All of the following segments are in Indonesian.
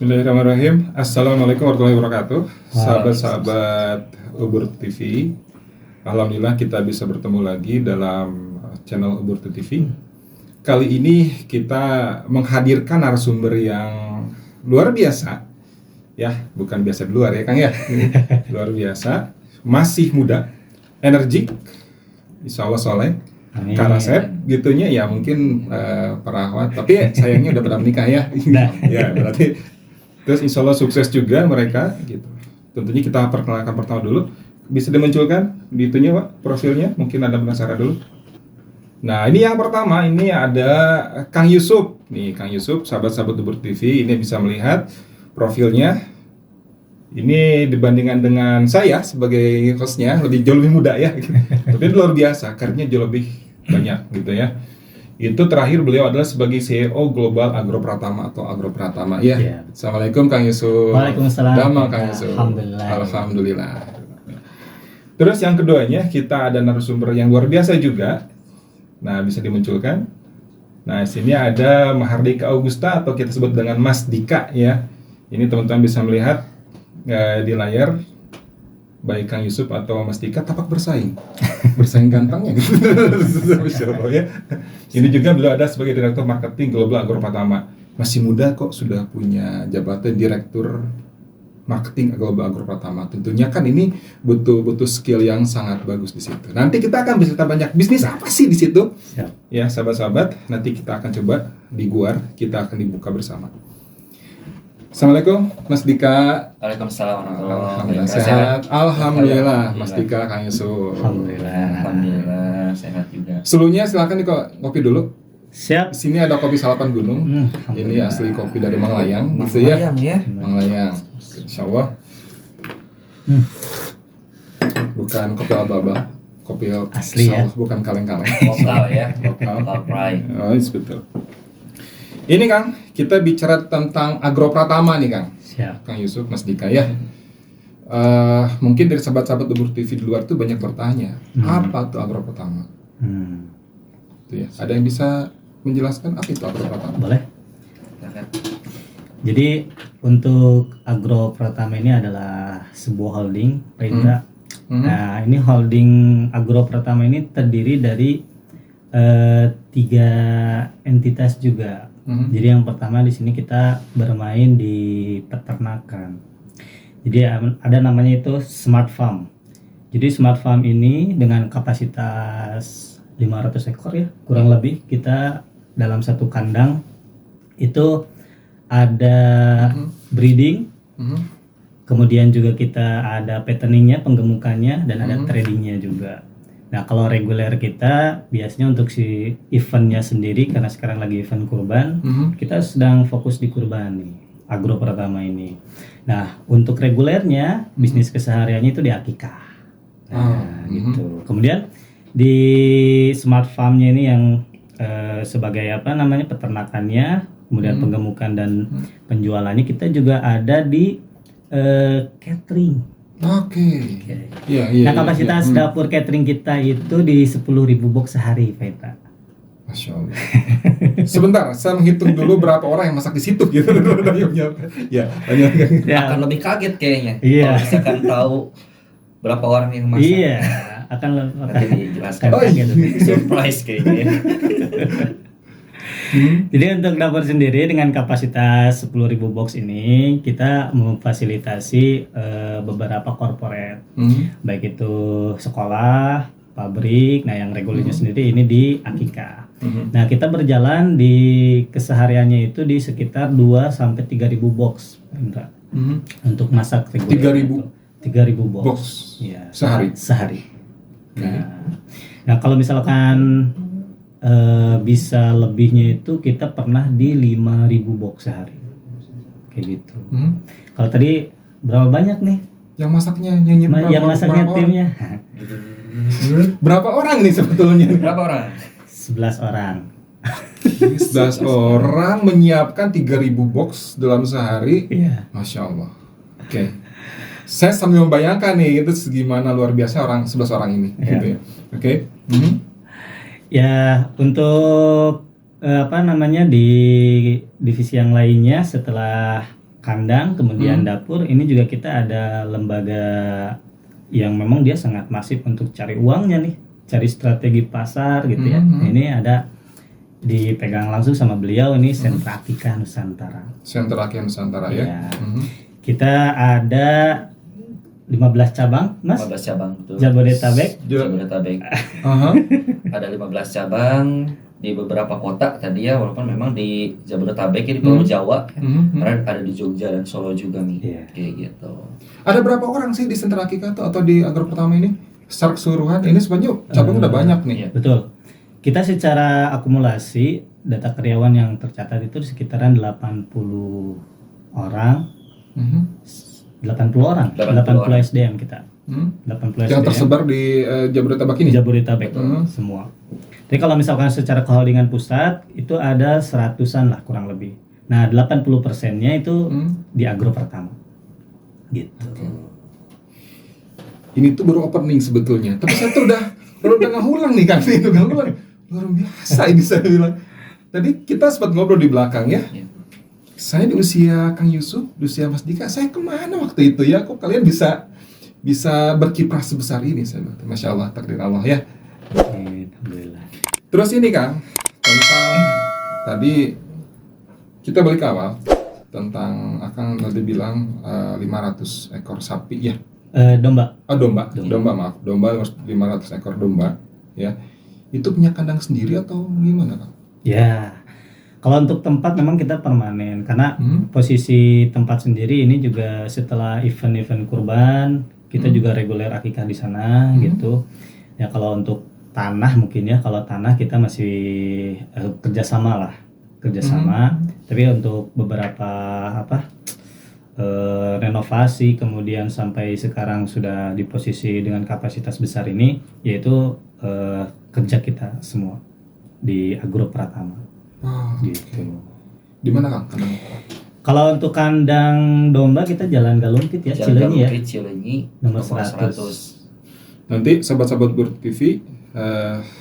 Bismillahirrahmanirrahim. Assalamualaikum warahmatullahi wabarakatuh. Waalaikumsalam. Sahabat-sahabat Ubur TV, alhamdulillah kita bisa bertemu lagi dalam channel Ubur TV. Kali ini kita menghadirkan narasumber yang luar biasa, ya, bukan biasa di luar ya Kang ya, luar biasa, masih muda, energik, insya Allah soleh. Amin. Karasep gitunya ya mungkin perawat, tapi sayangnya udah pada menikah ya. Ya berarti terus insya Allah sukses juga mereka gitu. Tentunya kita perkenalkan pertama dulu. Bisa dimunculkan di itunya Pak, profilnya, mungkin Anda penasaran dulu. Nah ini yang pertama, ini ada Kang Yusuf. Nih Kang Yusuf, sahabat-sahabat Ubur TV, ini bisa melihat profilnya. Ini dibandingkan dengan saya sebagai hostnya jauh lebih muda ya, tapi luar biasa, karirnya jauh lebih banyak gitu ya. Itu terakhir beliau adalah sebagai CEO Global Agro Pratama atau Agro Pratama ya. Ya. Assalamualaikum Kang Yusuf. Waalaikumsalam. Damai Kang Yusuf. Alhamdulillah. Terus yang keduanya kita ada narasumber yang luar biasa juga. Nah bisa dimunculkan. Nah sini ada Mahardika Augusta atau kita sebut dengan Mas Dika ya. Ini teman-teman bisa melihat di layar, baik Kang Yusuf atau Mas Dika tapak bersaing gantengnya gitu. Masya Allah, ya. Ini juga beliau ada sebagai Direktur Marketing Global Agro Pratama. Masih muda kok sudah punya jabatan Direktur Marketing Global Agro Pratama. Tentunya kan ini butuh skill yang sangat bagus di situ. Nanti kita akan bercerita banyak bisnis apa sih di situ. Siap. Ya sahabat-sahabat, nanti kita akan coba di Guar, kita akan dibuka bersama. Assalamualaikum Mas Dika. Waalaikumsalam warahmatullahi Alhamdulillah wabarakatuh. sehat. Alhamdulillah Mas Dika, Kang Yusuf. Alhamdulillah sehat juga. Sebelumnya silakan nih kok kopi dulu. Siap. Di sini ada kopi Salapan Gunung. Ini asli kopi dari Manglayang, gitu ya. Manglayang. Insyaallah. Bukan kopi aba-aba, kopi Asli ya. bukan kaleng-kaleng. Lokal ya. Lokal. Lokal pride. Oh, yes, betul. Ini Kang, kita bicara tentang Agro Pratama nih Kang. Siap. Kang Yusuf, Mas Dika ya. Mungkin dari sahabat-sahabat Ubur TV di luar tuh banyak bertanya, apa tuh Agro Pratama? Tuh ya. Ada yang bisa menjelaskan apa itu Agro Pratama? Boleh. Silakan. Jadi untuk Agro Pratama ini adalah sebuah holding, Pak Indra. Nah, ini holding Agro Pratama ini terdiri dari 3 entitas juga. Jadi yang pertama di sini kita bermain di peternakan. Jadi ada namanya itu Smart Farm. Jadi Smart Farm ini dengan kapasitas 500 ekor ya, kurang lebih kita dalam satu kandang itu ada breeding, kemudian juga kita ada fatteningnya, penggemukannya, dan ada tradingnya juga. Nah kalau reguler kita biasanya untuk si eventnya sendiri, karena sekarang lagi event kurban, kita sedang fokus di kurban nih, Agro Pratama ini. Nah untuk regulernya, bisnis kesehariannya itu di akikah. Nah gitu. Kemudian di Smart Farmnya ini yang sebagai apa namanya peternakannya, kemudian penggemukan dan penjualannya kita juga ada di catering. Oke. Iya. Nah kapasitas dapur catering kita itu di 10.000 box sehari, Pak. Masya Allah. Sebentar, saya menghitung dulu berapa orang yang masak di situ gitu. Ya, Akan lebih kaget kayaknya. Iya. Kalau misalkan tahu berapa orang yang masak. Iya, akan Nanti dijelaskan. Oh, iya. Surprise kayaknya. Jadi untuk dapur sendiri dengan kapasitas 10.000 box ini kita memfasilitasi beberapa corporate, baik itu sekolah, pabrik. Nah yang regulernya sendiri ini di akikah. Nah kita berjalan di kesehariannya itu di sekitar 2 sampai 3.000 box, Indra. Untuk masak reguler. 3.000 box. Ya, sehari. Nah kalau misalkan bisa lebihnya itu kita pernah di 5.000 box sehari kayak gitu. Kalau tadi berapa banyak nih yang masaknya yang masaknya timnya? Berapa orang nih sebetulnya? Berapa orang? 11 orang. 11 orang menyiapkan 3.000 box dalam sehari. Iya. Masya Allah. Oke. Saya sambil membayangkan nih itu segimana luar biasa 11 orang ini gitu ya. Oke. Ya untuk apa namanya di divisi yang lainnya setelah kandang, kemudian dapur. Ini juga kita ada lembaga yang memang dia sangat masif untuk cari uangnya nih, cari strategi pasar gitu ya. Ini ada dipegang langsung sama beliau ini, Sentra Akika Nusantara. Sentra Akika Nusantara ya. Ya. Kita ada 15 cabang, Mas. 15 cabang betul. Jabodetabek. Jabodetabek. Ada 15 cabang di beberapa kota tadi ya, walaupun memang di Jabodetabek di Pulau Jawa, karena ada di Jogja dan Solo juga nih, kayak gitu. Ada berapa orang sih di Sentra Akika atau di Agro Pertama ini? Secara keseluruhan ini sebenarnya cabang udah banyak nih. Iya. Betul. Kita secara akumulasi data karyawan yang tercatat itu sekitaran 80 orang. 80 orang, 80 SDM kita. 80 Yang SDM. tersebar di Jabodetabek ini? Jabodetabek semua. Jadi kalau misalkan secara keholdingan pusat itu ada 100-an lah kurang lebih. Nah 80%-nya itu di Agro Pertama. Gitu. Ini tuh baru opening sebetulnya. Tapi saya tuh udah ngulang nih kan, itu ngulang. Luar biasa ini saya bilang. Tadi kita sempat ngobrol di belakang ya. Saya di usia Kang Yusuf, di usia Mas Dika, saya kemana waktu itu ya? Kok kalian bisa berkiprah sebesar ini? Saya bilang, Masya Allah, takdir Allah ya. Alhamdulillah. Terus ini Kang, tentang tadi kita balik ke awal tentang Akang tadi bilang 500 ekor sapi ya. Domba. Oh domba maaf, domba 500 ekor domba ya. Itu punya kandang sendiri atau gimana Kang? Ya. Kalau untuk tempat memang kita permanen karena posisi tempat sendiri ini juga setelah event-event kurban kita juga reguler akikah di sana gitu. Ya kalau untuk tanah mungkin ya, kalau tanah kita masih kerjasama. Tapi untuk beberapa renovasi kemudian sampai sekarang sudah di posisi dengan kapasitas besar ini, yaitu kerja kita semua di Agro Pratama. Gitu. Di mana Kang kandang? Kalau untuk kandang domba kita Jalan Galumpit ya, Cileunyi ya. Cileunyi Nomor 100. Nanti sahabat-sahabat Gur TV,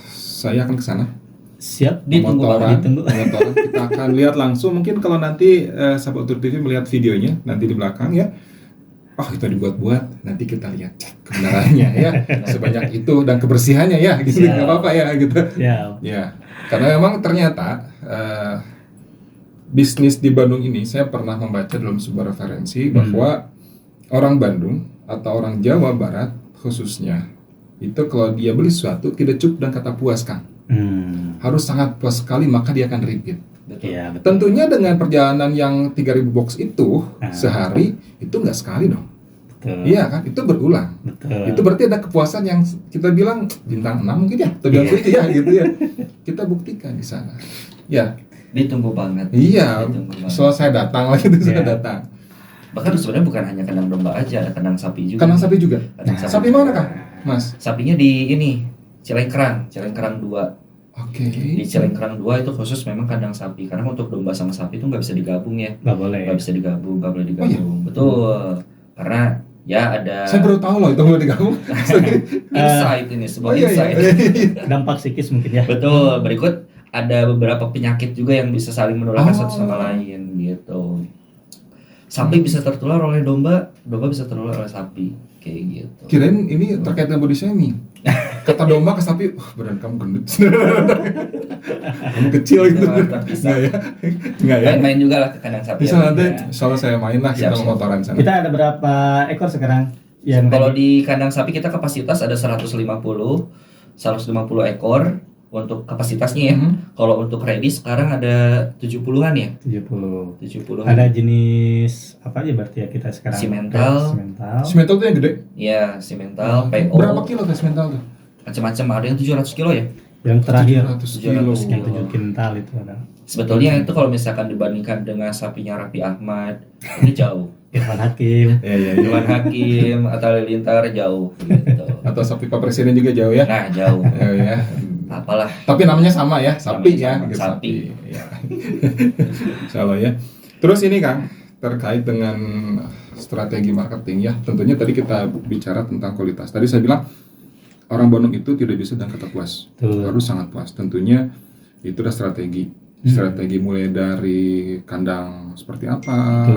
saya akan ke sana. Siap. Ditunggu. Ditunggu. Motoran. Kita akan lihat langsung. Mungkin kalau nanti sahabat Gur TV melihat videonya nanti di belakang ya. Itu dibuat-buat. Nanti kita lihat cek kebenarannya ya. Sebanyak itu dan kebersihannya ya. Gitu nggak apa-apa ya gitu. Ya. Karena memang ternyata bisnis di Bandung ini saya pernah membaca dalam sebuah referensi bahwa orang Bandung atau orang Jawa Barat khususnya itu kalau dia beli sesuatu tidak cukup dan kata puas Kang. Harus sangat puas sekali maka dia akan repeat. Betul. Tentunya dengan perjalanan yang 3.000 box itu sehari itu nggak sekali dong. Iya kan, itu berulang. Itu berarti ada kepuasan yang kita bilang bintang 6 mungkin ya, atau bilang ya gitu ya. Kita buktikan di sana. Ya. Ditunggu banget. Iya. Soal saya datang lagi itu saya datang. Bahkan sebenarnya bukan hanya kandang domba aja, ada kandang sapi juga. Kandang sapi juga. Sapi mana Kang? Mas? Sapinya di ini Cilengkrang 2. Oke. Di Cilengkrang 2 itu khusus memang kandang sapi. Karena untuk domba sama sapi itu nggak bisa digabung ya. Nggak boleh. Nggak bisa digabung, nggak boleh digabung. Betul. Karena ya ada. Saya baru tahu loh itu boleh digabung. Insight ini sebuah insight. Dampak psikis mungkin ya. Betul. Berikut ada beberapa penyakit juga yang bisa saling menularkan satu sama lain gitu. Sapi bisa tertular oleh domba, domba bisa tertular oleh sapi, kayak gitu. Kirain ini terkait dengan body shaming. Kata domba ke sapi, badan kamu gendut. Kamu kecil gitu. Enggak ya? Enggak ya? Main juga lah ke kandang sapi. Bisa nanti, soalnya saya main lah kita motoran sana. Kita ada berapa ekor sekarang? Kalau di kandang sapi kita kapasitas ada 150 ekor untuk kapasitasnya ya. Kalau untuk ready sekarang ada 70-an ya. 70-an. Ada jenis apa aja berarti ya kita sekarang? Simental. Simental tuh yang gede? Iya, simental, PO. Berapa kilo ke simental tuh? Macam-macam, ada yang 700 kilo ya. Yang terakhir 700 kilo. yang 7 kintal itu ada. Sebetulnya itu kalau misalkan dibandingkan dengan sapinya Raffi Ahmad, ini jauh. Irfan Hakim. Irfan Hakim atau Halilintar jauh gitu. Atau sapi Pak Presiden juga jauh ya? Nah, jauh. Ya. Apalah. Tapi namanya sama ya, sapi ya. Sama, sapi. Ya. Insyaallah ya. Terus ini Kang, terkait dengan strategi marketing ya. Tentunya tadi kita bicara tentang kualitas. Tadi saya bilang orang Bandung itu tidak bisa dan kata puas. Harus sangat puas. Tentunya itu adalah strategi. Strategi mulai dari kandang seperti apa,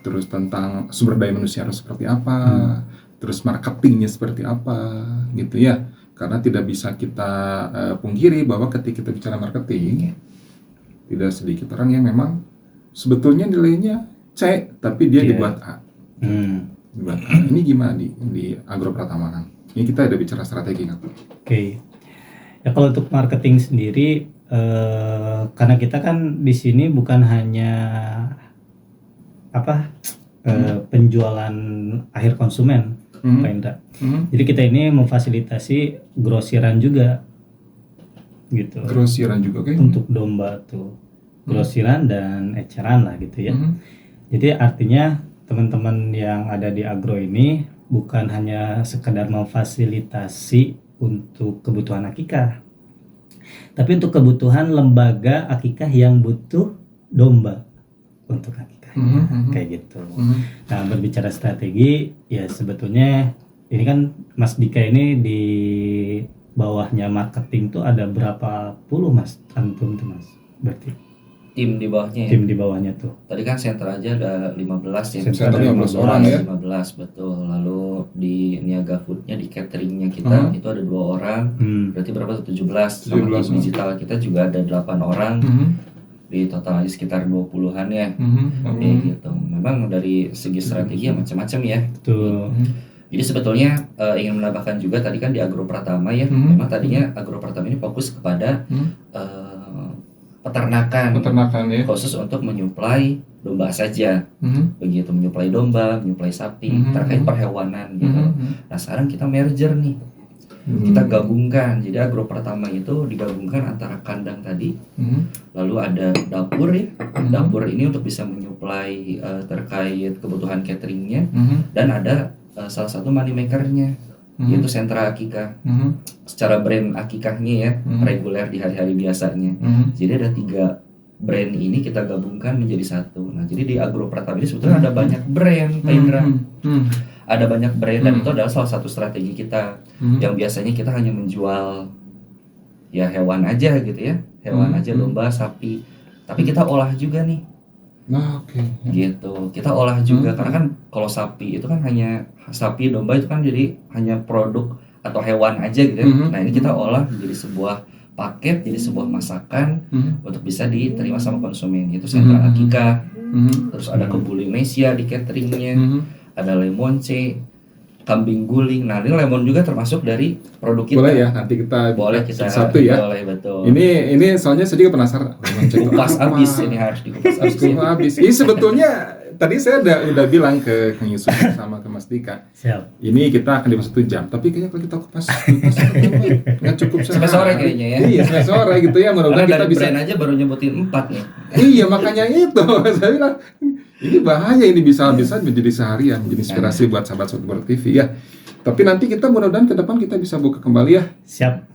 terus tentang sumber daya manusia harus seperti apa, terus marketingnya seperti apa, gitu ya. Karena tidak bisa kita pungkiri bahwa ketika kita bicara marketing, tidak sedikit orang yang memang sebetulnya nilainya C, tapi dia dibuat A. Dibuat A. Ini gimana di Agro Pratama, Kang? Ini kita ada bicara strategi, Kang. Oke. Ya kalau untuk marketing sendiri, karena kita kan di sini bukan hanya penjualan akhir konsumen, Pak Indra. Jadi kita ini memfasilitasi grosiran juga, gitu. Grosiran juga, oke? Untuk domba tuh, grosiran dan eceran lah gitu ya. Jadi artinya teman-teman yang ada di agro ini bukan hanya sekedar memfasilitasi untuk kebutuhan akikah, tapi untuk kebutuhan lembaga akikah yang butuh domba untuk akikah. Kayak gitu. Nah, berbicara strategi, ya sebetulnya ini kan Mas Dika ini di bawahnya marketing tuh ada berapa puluh Mas antum tuh Mas? Berarti tim di bawahnya ya? Tim di bawahnya tuh. Tadi kan center aja ada 15 ya. Center 15 orang ya. 15 betul. Lalu di niaga foodnya, di cateringnya kita itu ada 2 orang. Berarti berapa tuh? 17. Sama tim digital kita juga ada 8 orang. Di total sekitar 20-an ya. Gitu. Memang dari segi strategi ya macam-macam ya. Betul. Jadi sebetulnya ingin menambahkan juga tadi kan di Agro Pratama ya. Memang tadinya Agro Pratama ini fokus kepada peternakan ya. Khusus untuk menyuplai domba saja. Begitu, menyuplai domba, menyuplai sapi, terkait perhewanan gitu. Nah, sekarang kita merger nih. Kita gabungkan. Jadi Agro Pratama itu digabungkan antara kandang tadi, lalu ada dapur ya. Dapur ini untuk bisa menyuplai terkait kebutuhan cateringnya, dan ada salah satu money makernya, yaitu sentra akikah. Secara brand akikahnya ya, reguler di hari-hari biasanya. Jadi ada 3 brand ini kita gabungkan menjadi satu. Nah, jadi di Agro Pratama ini sebetulnya ada banyak brand, Pak Indra. Ada banyak brand, dan itu adalah salah satu strategi kita. Yang biasanya kita hanya menjual ya hewan aja gitu ya, hewan aja, domba, sapi. Tapi kita olah juga nih. Nah, oke. Gitu, kita olah juga. Karena kan kalau sapi itu kan hanya sapi, domba itu kan jadi hanya produk atau hewan aja gitu ya. Nah, ini kita olah menjadi sebuah paket, jadi sebuah masakan untuk bisa diterima sama konsumen. Itu sentra akikah. Terus ada kebuli Mesia di cateringnya. Ada lemonce, kambing guling. Nah, ini lemon juga termasuk dari produk kita. Boleh ya, nanti kita satu ya. Boleh, betul. Ini soalnya saya juga penasaran. Kupas habis, ini harus dikupas habis. Ini sebetulnya tadi saya udah bilang ke Kang Yusuf sama ke Mas Dika. Siap. Ini kita akan di 1 jam, tapi kayaknya kalau kita kupas nggak cukup sampai sore kayaknya ya. Iya, sampai sore gitu ya. Mudah-mudahan kita bisa. Brand aja baru nyebutin 4 nih. Iya, makanya itu saya bilang ini bahaya, ini bisa menjadi seharian, menjadi inspirasi buat sahabat Sobat TV ya. Tapi nanti kita mudah-mudahan ke depan kita bisa buka kembali ya. Siap.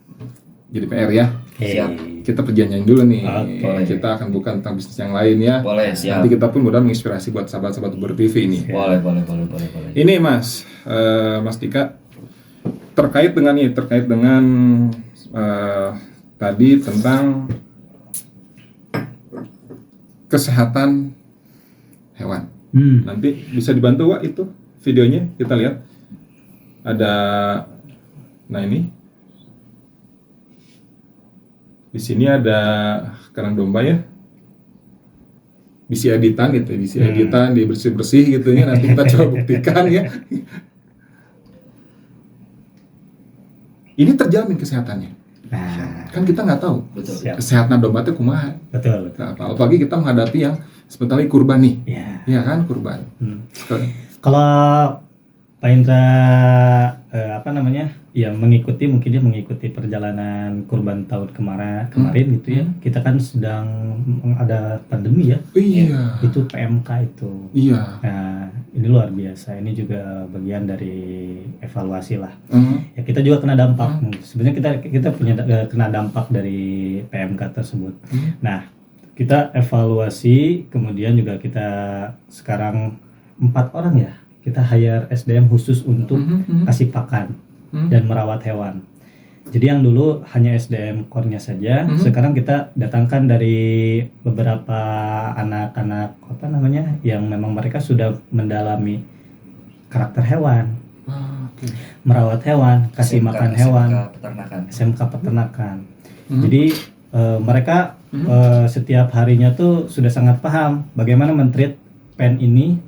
Jadi PR ya. Siap. Kita perjanjian dulu nih. Oke. Kita akan buka tentang bisnis yang lain ya. Boleh, siap. Nanti kita pun mudah menginspirasi buat sahabat-sahabat TV ini. Boleh. Ini Mas Dika, terkait dengan tadi tentang kesehatan hewan. Nanti bisa dibantu Wak itu videonya, kita lihat. Ada, nah ini di sini ada kandang domba ya. Bisi editan gitu, dibersih-bersih gitu ya. Nanti kita coba buktikan ya. Ini terjamin kesehatannya. Nah, Kan kita nggak tahu. Betul. Siap. Kesehatan domba itu kumaha. Betul. Apalagi kita menghadapi yang sebentar lagi kurban nih. Ya. Iya kan, kurban. Kalau Pak Indra ya mungkin dia mengikuti perjalanan kurban tahun kemarin gitu ya. Kita kan sedang ada pandemi ya. Iya. Itu PMK itu. Iya. Nah, ini luar biasa. Ini juga bagian dari evaluasi lah. Mhm. Ya kita juga kena dampak. Sebenarnya kita punya kena dampak dari PMK tersebut. Nah, kita evaluasi, kemudian juga kita sekarang 4 orang ya. Kita hire SDM khusus untuk kasih pakan dan merawat hewan. Jadi yang dulu hanya SDM core-nya saja, sekarang kita datangkan dari beberapa anak-anak yang memang mereka sudah mendalami karakter hewan, merawat hewan, kasih makan hewan, SMK peternakan. Jadi mereka setiap harinya tuh sudah sangat paham bagaimana men-treat pen ini.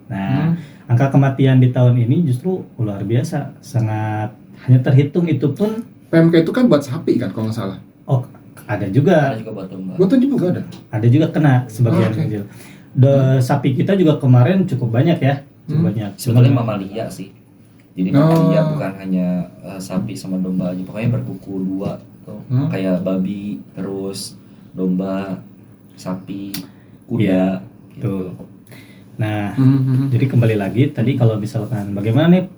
Nah, angka kematian di tahun ini justru luar biasa, sangat hanya terhitung itu pun. PMK itu kan buat sapi kan kalau nggak salah. Oh, ada juga. Ada juga buat domba. Buat juga ada. Ada juga kena sebagian kecil. Sapi kita juga kemarin cukup banyak ya, cukup banyak. Sebetulnya mamalia sih. Jadi mamalia bukan hanya sapi sama domba aja, pokoknya berkuku 2 tuh. Kayak babi, terus domba, sapi, kuda. Gitu. Nah, jadi kembali lagi tadi kalau misalkan bagaimana nih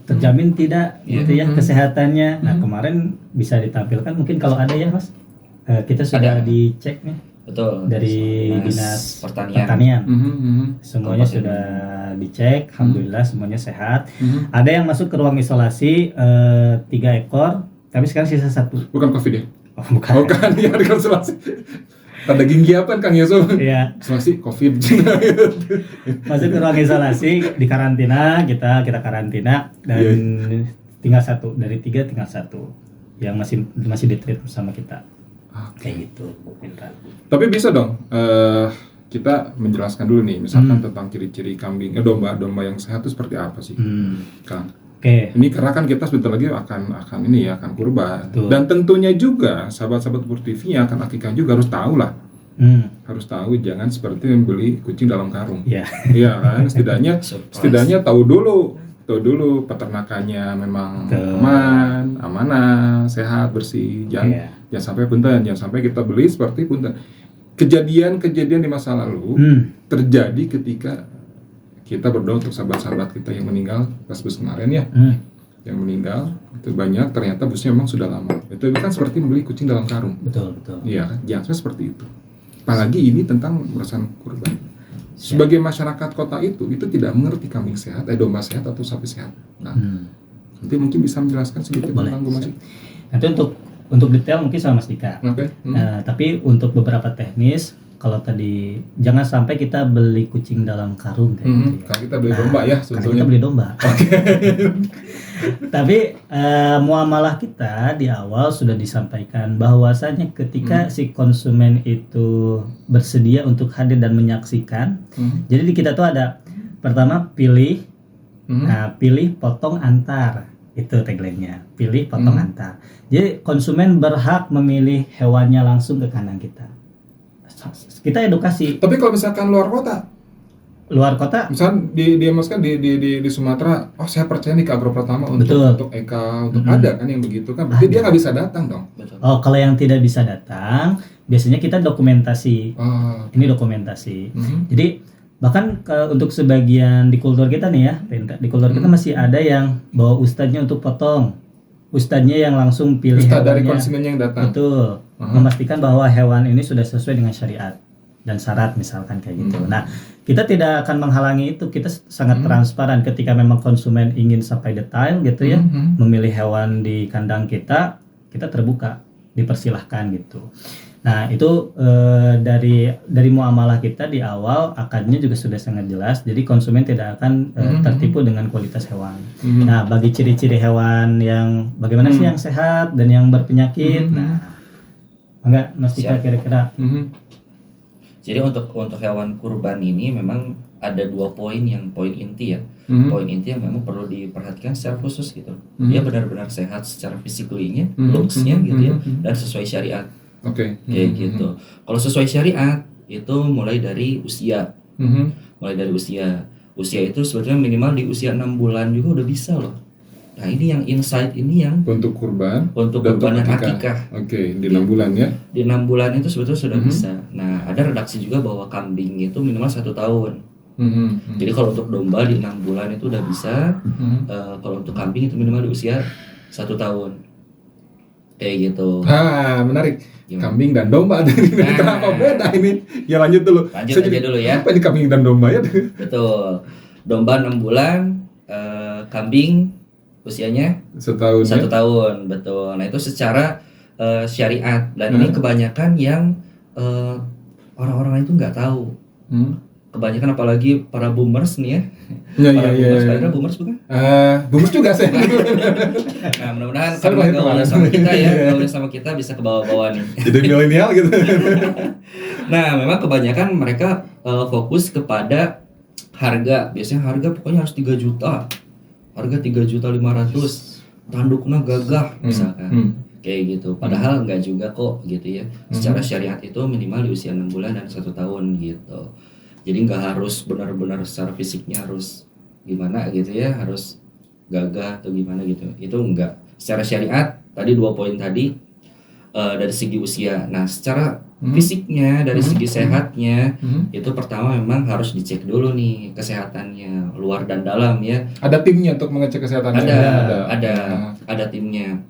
terjamin tidak gitu ya kesehatannya. Nah, kemarin bisa ditampilkan mungkin kalau ada ya Mas. Kita sudah dicek nih. Betul. Dari Dinas Pertanian. Semuanya sudah dicek, alhamdulillah semuanya sehat. Ada yang masuk ke ruang isolasi 3 ekor, tapi sekarang sisa 1. Bukan COVID ya? Oh, bukan. Bukan, ya di isolasi. Tanda ginggi apa Kang Yusuf? Iya. Isolasi COVID. Masuk ke ruang isolasi, di karantina, kita karantina dan tinggal 1 dari 3 tinggal 1 yang masih di-treat bersama kita. Kayak gitu, Pinta. Tapi bisa dong kita menjelaskan dulu nih, misalkan tentang ciri-ciri kambing, domba yang sehat itu seperti apa sih, Kang? Ini karena kan kita sebentar lagi akan kurban. Betul. Dan tentunya juga sahabat-sahabat Pur TV yang akan akikah juga harus tahu lah. Harus tahu, jangan seperti membeli kucing dalam karung. Iya kan, setidaknya tahu dulu peternakannya memang amanah, sehat, bersih. Jangan sampai punten, jangan sampai kita beli seperti punten. Kejadian di masa lalu terjadi ketika kita berdoa untuk sahabat-sahabat kita yang meninggal pas bus kemarin ya, yang meninggal itu banyak, ternyata busnya memang sudah lama. Itu kan seperti membeli kucing dalam karung. Betul. Iya kan, jangan sampai seperti itu. Apalagi ini tentang urusan kurban. Sebagai masyarakat kota itu tidak mengerti kambing sehat, domba sehat atau sapi sehat. Nah, nanti mungkin bisa menjelaskan sedikit tentang Mas. Nanti untuk detail mungkin sama Mas Dika. Tapi untuk beberapa teknis, kalau tadi jangan sampai kita beli kucing dalam karung kayak gitu. Kalau kita beli domba ya, sebetulnya. Kita beli domba. Tapi muamalah kita di awal sudah disampaikan bahwasanya ketika si konsumen itu bersedia untuk hadir dan menyaksikan, jadi di kita tuh ada pertama pilih, pilih, potong, antar. Itu tagline-nya, pilih, potong, antar. Jadi konsumen berhak memilih hewannya langsung ke kandang kita. Kita edukasi. Tapi kalau misalkan luar kota, misalkan di Sumatera, saya percaya nih ke Agro Pratama untuk Eka, untuk ada kan yang begitu kan, berarti dia nggak bisa datang dong. Oh, kalau yang tidak bisa datang, biasanya kita dokumentasi. Ini dokumentasi. Jadi bahkan untuk sebagian di kultur kita nih ya, di kultur kita masih ada yang bawa ustadznya untuk potong. Ustadznya yang langsung pilih Ustadz hewannya. Dari konsumennya yang datang. Betul. Memastikan bahwa hewan ini sudah sesuai dengan syariat dan syarat misalkan kayak gitu. Nah, kita tidak akan menghalangi itu. Kita sangat transparan ketika memang konsumen ingin sampai detail gitu ya, memilih hewan di kandang kita terbuka, dipersilahkan gitu. Nah, itu dari muamalah kita di awal akadnya juga sudah sangat jelas. Jadi konsumen tidak akan tertipu dengan kualitas hewan. Nah, bagi ciri-ciri hewan yang bagaimana sih yang sehat dan yang berpenyakit. Nah, enggak Mas Dika kira-kira. Jadi untuk hewan kurban ini memang ada 2 poin inti ya. Poin inti yang memang perlu diperhatikan secara khusus gitu. Dia benar-benar sehat secara fisiklinya, looks-nya gitu ya, dan sesuai syariat. Kayak gitu. Kalau sesuai syariat itu mulai dari usia. Usia itu sebetulnya minimal di usia 6 bulan juga udah bisa loh. Nah, ini yang insight ini yang untuk kurban dan akikah. Di 6 bulan ya. Di 6 bulan itu sebetulnya sudah bisa. Nah, ada redaksi juga bahwa kambing itu minimal 1 tahun. Jadi kalau untuk domba di 6 bulan itu udah bisa. Kalau untuk kambing itu minimal di usia 1 tahun. Kayak gitu. Menarik. Kambing dan domba kenapa beda ini? Ya lanjut dulu. Lanjut aja dulu ya. Apa ini kambing dan domba ya? Betul. Domba 6 bulan, kambing usianya setahun. 1 tahun, betul. Nah itu secara syariat, dan ini kebanyakan yang orang-orang itu nggak tahu. Kebanyakan apalagi para boomers nih ya. Boomers, Pak Indra boomers bukan? Boomers juga saya. Nah mudah-mudahan karena gaulnya sama kita ya, gaulnya sama kita bisa ke bawah-bawah nih. Jadi milenial gitu. Nah memang kebanyakan mereka fokus kepada harga. Biasanya harga pokoknya harus 3 juta. Harga 3.500.000. Tanduknya gagah misalkan. Kayak gitu. Padahal enggak juga kok gitu ya. Secara syariat itu minimal di usia 6 bulan dan 1 tahun gitu. Jadi nggak harus benar-benar secara fisiknya harus gimana gitu ya, harus gagah atau gimana gitu. Itu enggak. Secara syariat tadi 2 poin tadi dari segi usia. Nah, secara fisiknya dari segi sehatnya itu pertama memang harus dicek dulu nih kesehatannya luar dan dalam ya. Ada timnya untuk mengecek kesehatannya. Ada timnya.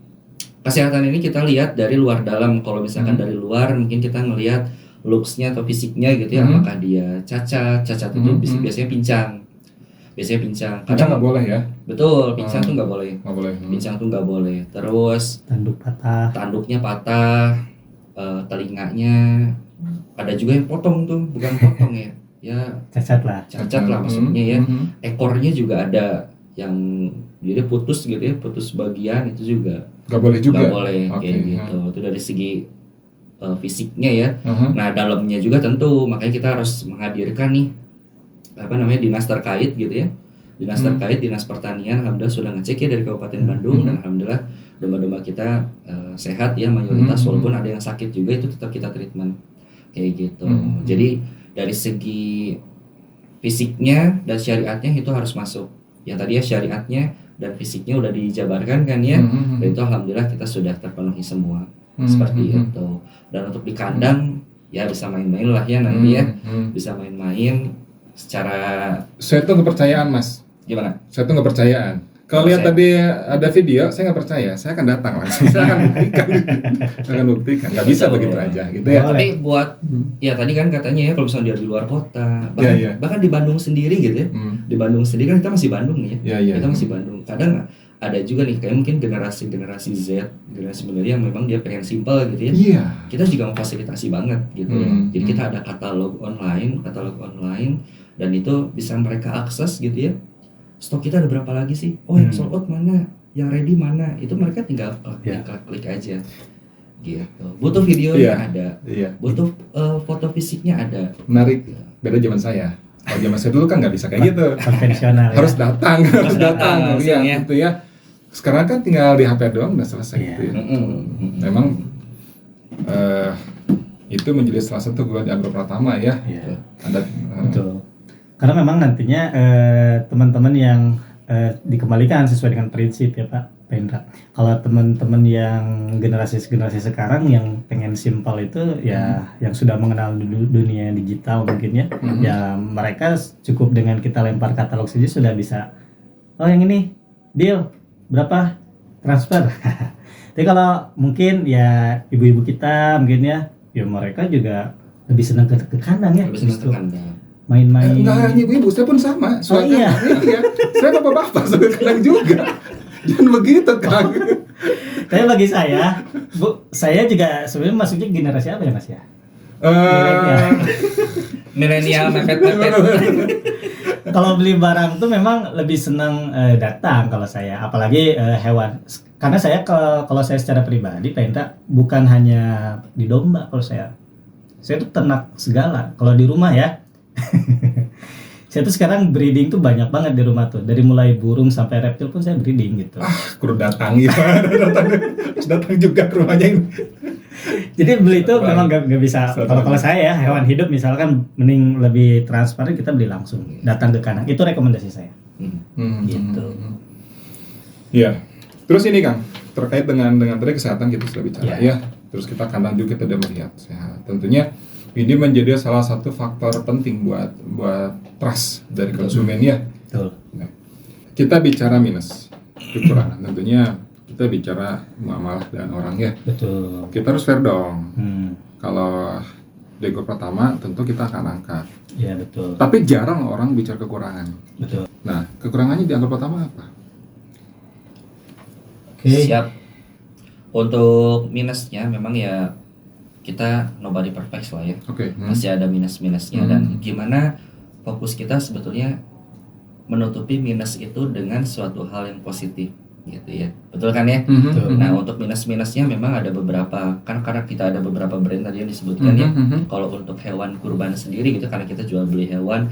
Kesehatan ini kita lihat dari luar dalam. Kalau misalkan dari luar mungkin kita ngelihat looks-nya atau fisiknya gitu ya, apakah dia cacat itu biasanya pincang. Pincang nggak boleh ya? Betul, pincang tuh nggak boleh. Pincang tuh nggak boleh. Terus tanduknya patah, telinganya ada juga yang potong tuh, bukan potong ya, ya cacat lah maksudnya ya. Ekornya juga ada yang jadi putus gitu ya, putus bagian, itu juga nggak boleh juga. Nggak boleh kayak gitu. Itu dari segi fisiknya ya. Nah dalamnya juga tentu, makanya kita harus menghadirkan nih dinas terkait gitu ya. Dinas terkait, dinas pertanian, alhamdulillah sudah ngecek ya dari Kabupaten Bandung, dan alhamdulillah domba-domba kita sehat ya mayoritas, walaupun ada yang sakit juga itu tetap kita treatment kayak gitu. Jadi dari segi fisiknya dan syariatnya itu harus masuk. Yang tadi ya syariatnya dan fisiknya udah dijabarkan kan ya. Dan itu alhamdulillah kita sudah terpenuhi semua. Seperti itu. Dan untuk di kandang ya bisa main-main lah ya nanti ya. Bisa main-main secara. Saya tuh kepercayaan Mas. Gimana? Saya tuh nggak percayaan. Kalau lihat tadi ada video, saya nggak percaya. Saya akan datang langsung. Saya akan buktikan. Nggak bisa begitu aja, gitu ya. Tapi buat, ya tadi kan katanya ya kalau misalnya dia di luar kota, bahkan di Bandung sendiri gitu ya. Di Bandung sendiri kan kita masih Bandung nih ya. Kita masih Bandung. Kadang ada juga nih kayak mungkin generasi Z, generasi milenial yang memang dia pengen simple gitu ya. Kita juga memfasilitasi banget gitu ya. Jadi kita ada katalog online, dan itu bisa mereka akses gitu ya. Stok kita ada berapa lagi sih? Oh yang sold out mana? Yang ready mana? Itu mereka tinggal klik aja gitu. Butuh videonya ada, butuh foto fisiknya ada. Menarik, beda zaman saya. Kalau zaman saya dulu kan nggak bisa kayak gitu. Konvensional. Harus datang, langsung ya. Gitu ya. Sekarang kan tinggal di HP doang udah selesai gitu ya. Memang itu menjadi salah satu keunggulan di Agro Pratama ya. Ada betul. Karena memang nantinya teman-teman yang dikembalikan sesuai dengan prinsip ya Pak Indra. Kalau teman-teman yang generasi sekarang yang pengen simpel itu ya yang sudah mengenal dunia digital mungkin ya, ya mereka cukup dengan kita lempar katalog saja sudah bisa. Oh yang ini deal berapa transfer. Tapi kalau mungkin ya ibu-ibu kita mungkin ya mereka juga lebih senang ke kandang ya. Lebih senang ke kandang. Main-main. Enggak hanya ibu-ibu, saya pun sama. Iya. Saya bapak-bapak suka kandang juga. Jangan begitu Kang. Tapi bagi saya, Bu, saya juga sebenarnya masuknya generasi apa ya Mas ya? Milenial mepet. Kalau beli barang tuh memang lebih senang datang kalau saya, apalagi hewan. Karena saya kalau saya secara pribadi, Pak Indra, bukan hanya di domba kalau saya tuh ternak segala. Kalau di rumah ya. Saya tuh sekarang breeding tuh banyak banget di rumah tuh. Dari mulai burung sampai reptil pun saya breeding gitu. Kudu datang datang juga ke rumahnya ini. Jadi beli itu memang gak bisa. Kalau saya ya hewan hidup misalkan mending lebih transparan, kita beli langsung datang ke kandang. Itu rekomendasi saya. Gitu. Iya. Terus ini Kang, terkait dengan tadi kesehatan kita sudah bicara ya. Terus kita kandang juga kita udah melihat sehat. Tentunya ini menjadi salah satu faktor penting buat trust dari konsumen ya. Betul. Nah, kita bicara minus kekurangan, tentunya kita bicara muamalah dengan orang ya. Betul. Kita harus fair dong. Kalau di Agro Pratama tentu kita akan angkat. Iya betul. Tapi jarang orang bicara kekurangan. Betul. Nah kekurangannya di Agro Pratama apa? Siap. Untuk minusnya memang ya kita nobody perfect lah ya. Masih ada minus-minusnya dan gimana fokus kita sebetulnya menutupi minus itu dengan suatu hal yang positif gitu ya. Betul kan ya? Nah, untuk minus-minusnya memang ada beberapa, kan karena kita ada beberapa brand tadi yang disebutkan ya. Kalau untuk hewan kurban sendiri gitu, karena kita jual beli hewan,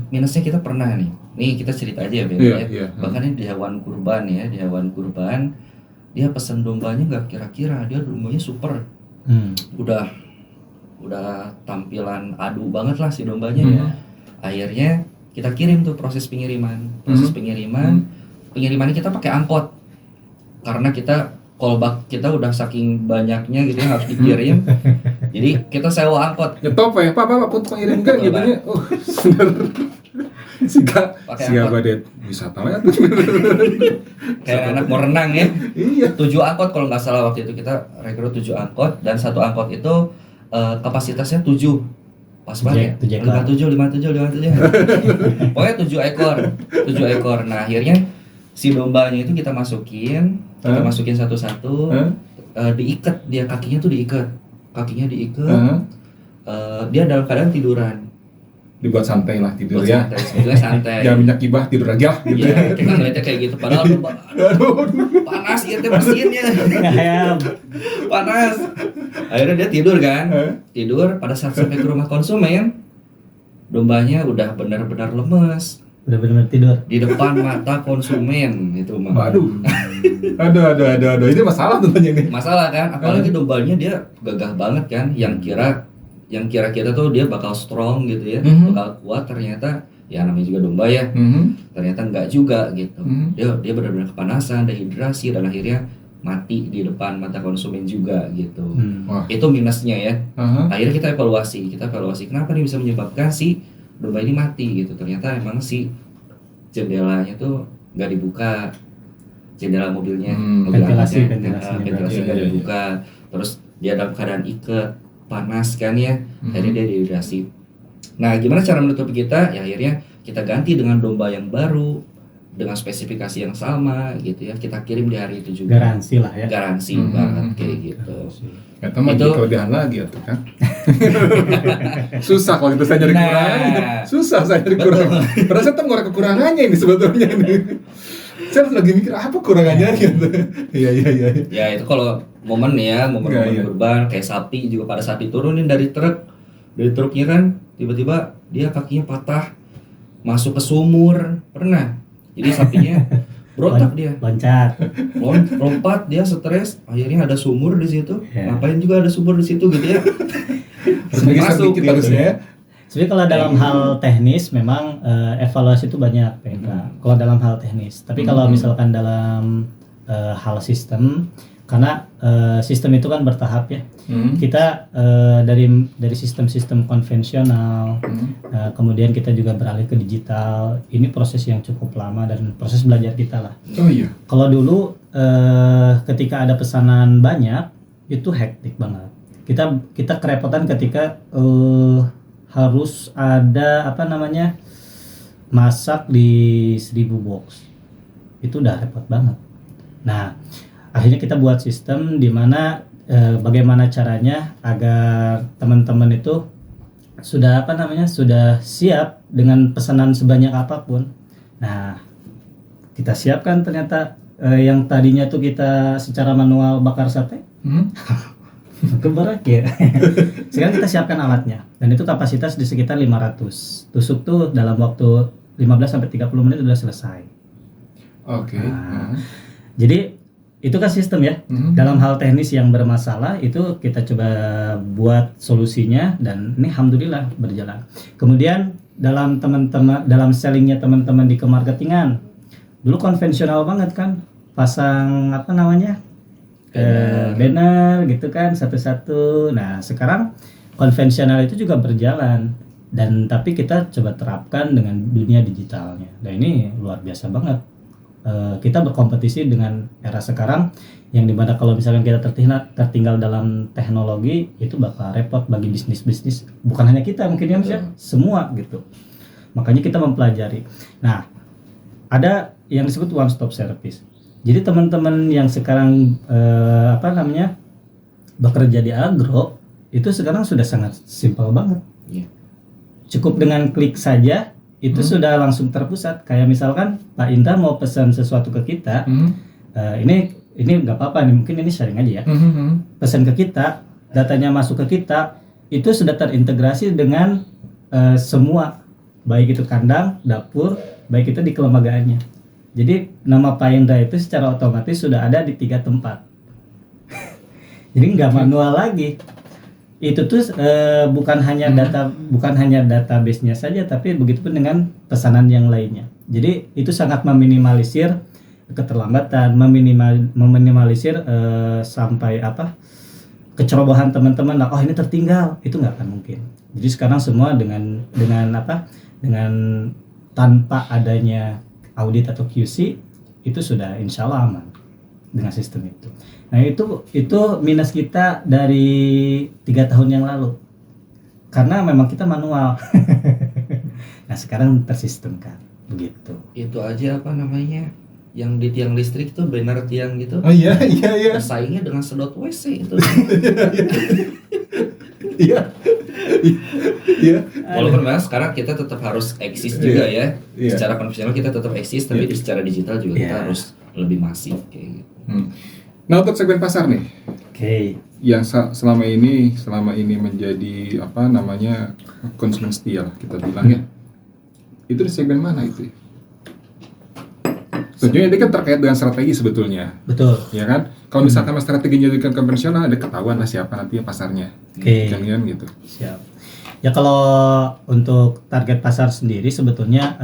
minusnya kita pernah nih. Nih kita cerita aja ya, Ben ya. Bahkan di hewan kurban ya, di hewan kurban dia pesen dombanya nggak kira-kira, dia dombanya super. Udah tampilan adu banget lah si dombanya ya. Akhirnya kita kirim tuh proses pengiriman. Pengirimannya kita pakai angkot. Karena kita callback kita udah saking banyaknya gitu yang harus dikirim. Jadi kita sewa angkot. Nyetop ya, Pak untuk mengirimkan gitu ya. Siga badet wisata ya. Kayak anak mau renang ya. Iya. 7 angkot kalau nggak salah waktu itu kita rekrut 7 angkot dan satu angkot itu kapasitasnya 7. Pas banget ya. 57. Pokoknya 7 ekor. Nah, akhirnya si dombanya itu kita masukin satu-satu. Diikat, dia kakinya diikat. Dia dalam keadaan tiduran. Dibuat santai lah tidur ya. Santai. Jangan minyak kibah, tidur aja gitu. Iya, kita ngeliatnya kayak gitu. Padahal panas gitu mesinnya. Panas. Akhirnya dia tidur kan. Tidur pada saat sampai ke rumah konsumen, dombanya udah benar-benar lemes. Udah benar-benar tidur di depan mata konsumen itu mah. Aduh. Ini masalah tentunya nih. Masalah kan, apalagi dombanya dia gagah banget kan, yang kira-kira tuh dia bakal strong gitu ya, bakal kuat, ternyata ya namanya juga domba ya. Ternyata enggak juga gitu. Dia benar-benar kepanasan, dehidrasi dan akhirnya mati di depan mata konsumen juga gitu. Itu minusnya ya. Akhirnya kita evaluasi kenapa nih bisa menyebabkan si domba ini mati gitu. Ternyata emang si jendelanya tuh nggak dibuka, jendela mobilnya, ventilasi nggak dibuka. Terus dia dalam keadaan ikat, panas kan ya, akhirnya dia dehidrasi. Nah, gimana cara menutupi kita? Ya akhirnya kita ganti dengan domba yang baru dengan spesifikasi yang sama gitu ya, kita kirim di hari itu juga. Garansi lah ya. Garansi banget kayak gitu. Itu mah kelebihan lagi ya tuh kan. Susah kalau kita saya nyari kekurangan. Susah saya nyari kekurangan. Padahal saya tuh ngorek kekurangannya ini sebetulnya ini. Saya lagi mikir apa kurangannya gitu. Iya. Ya itu kalau momen kurban kayak sapi juga, pada sapi turunin dari truknya kan tiba-tiba dia kakinya patah masuk ke sumur, pernah. Jadi sapinya berontak, dia lompat, dia stres, akhirnya ada sumur di situ. Ngapain juga ada sumur di situ gitu ya. Masuk gitu harusnya. Sebenarnya kalau dalam hal teknis memang evaluasi itu banyak, kalau dalam hal teknis. Tapi kalau misalkan dalam hal sistem, karena sistem itu kan bertahap ya. Kita dari sistem-sistem konvensional, kemudian kita juga beralih ke digital. Ini proses yang cukup lama dan proses belajar kita lah. Oh iya. Kalau dulu ketika ada pesanan banyak itu hektik banget. Kita kerepotan ketika harus ada masak di 1000 box. Itu udah repot banget. Nah, akhirnya kita buat sistem di mana bagaimana caranya agar teman-teman itu sudah siap dengan pesanan sebanyak apapun. Nah, kita siapkan ternyata yang tadinya tuh kita secara manual bakar sate. Kebarak ya. Sekarang kita siapkan alatnya dan itu kapasitas di sekitar 500. Tusuk tuh dalam waktu 15 sampai 30 menit udah selesai. Oke. Jadi itu kan sistem ya. Dalam hal teknis yang bermasalah itu kita coba buat solusinya dan ini alhamdulillah berjalan. Kemudian dalam sellingnya teman-teman di kemarketingan, dulu konvensional banget kan, pasang banner gitu kan satu-satu. Nah, sekarang konvensional itu juga berjalan dan tapi kita coba terapkan dengan dunia digitalnya. Nah, ini luar biasa banget. Kita berkompetisi dengan era sekarang yang dimana kalau misalkan kita tertinggal dalam teknologi itu bakal repot bagi bisnis bukan hanya kita mungkin ya semua gitu. Makanya kita mempelajari. Nah, ada yang disebut one stop service. Jadi teman-teman yang sekarang bekerja di agro itu sekarang sudah sangat simpel banget. Iya. Cukup dengan klik saja itu sudah langsung terpusat. Kayak misalkan Pak Indra mau pesan sesuatu ke kita, ini nggak apa-apa nih, mungkin ini sharing aja ya. Pesan ke kita, datanya masuk ke kita, itu sudah terintegrasi dengan semua, baik itu kandang, dapur, baik itu di kelembagaannya. Jadi nama Pak Indra itu secara otomatis sudah ada di 3 tempat. Jadi nggak manual lagi. Itu tuh bukan hanya database-nya saja, tapi begitupun dengan pesanan yang lainnya. Jadi itu sangat meminimalisir keterlambatan, meminimalisir sampai kecerobohan teman-teman. Oh ini tertinggal, itu nggak akan mungkin. Jadi sekarang semua dengan tanpa adanya audit atau QC itu sudah insya Allah aman dengan sistem itu. Nah itu minus kita dari 3 tahun yang lalu, karena memang kita manual. Nah sekarang tersistemkan begitu. Itu aja yang di tiang listrik tuh banner tiang gitu. Oh iya. Saingnya dengan sedot WC itu. Iya. Walaupun memang sekarang kita tetap harus eksis juga ya. Secara konvensional kita tetap eksis, tapi secara digital juga kita harus lebih masif kayak gitu. Nah untuk segmen pasar nih, yang selama ini menjadi konsumen setia kita bilang ya, itu di segmen mana itu? Tentunya ini kan terkait dengan strategi sebetulnya. Betul. Ya kan? Kalau misalkan strateginya jadikan konvensional, ada ketahuan lah siapa nanti pasarnya. Kan gitu. Siap. Ya kalau untuk target pasar sendiri sebetulnya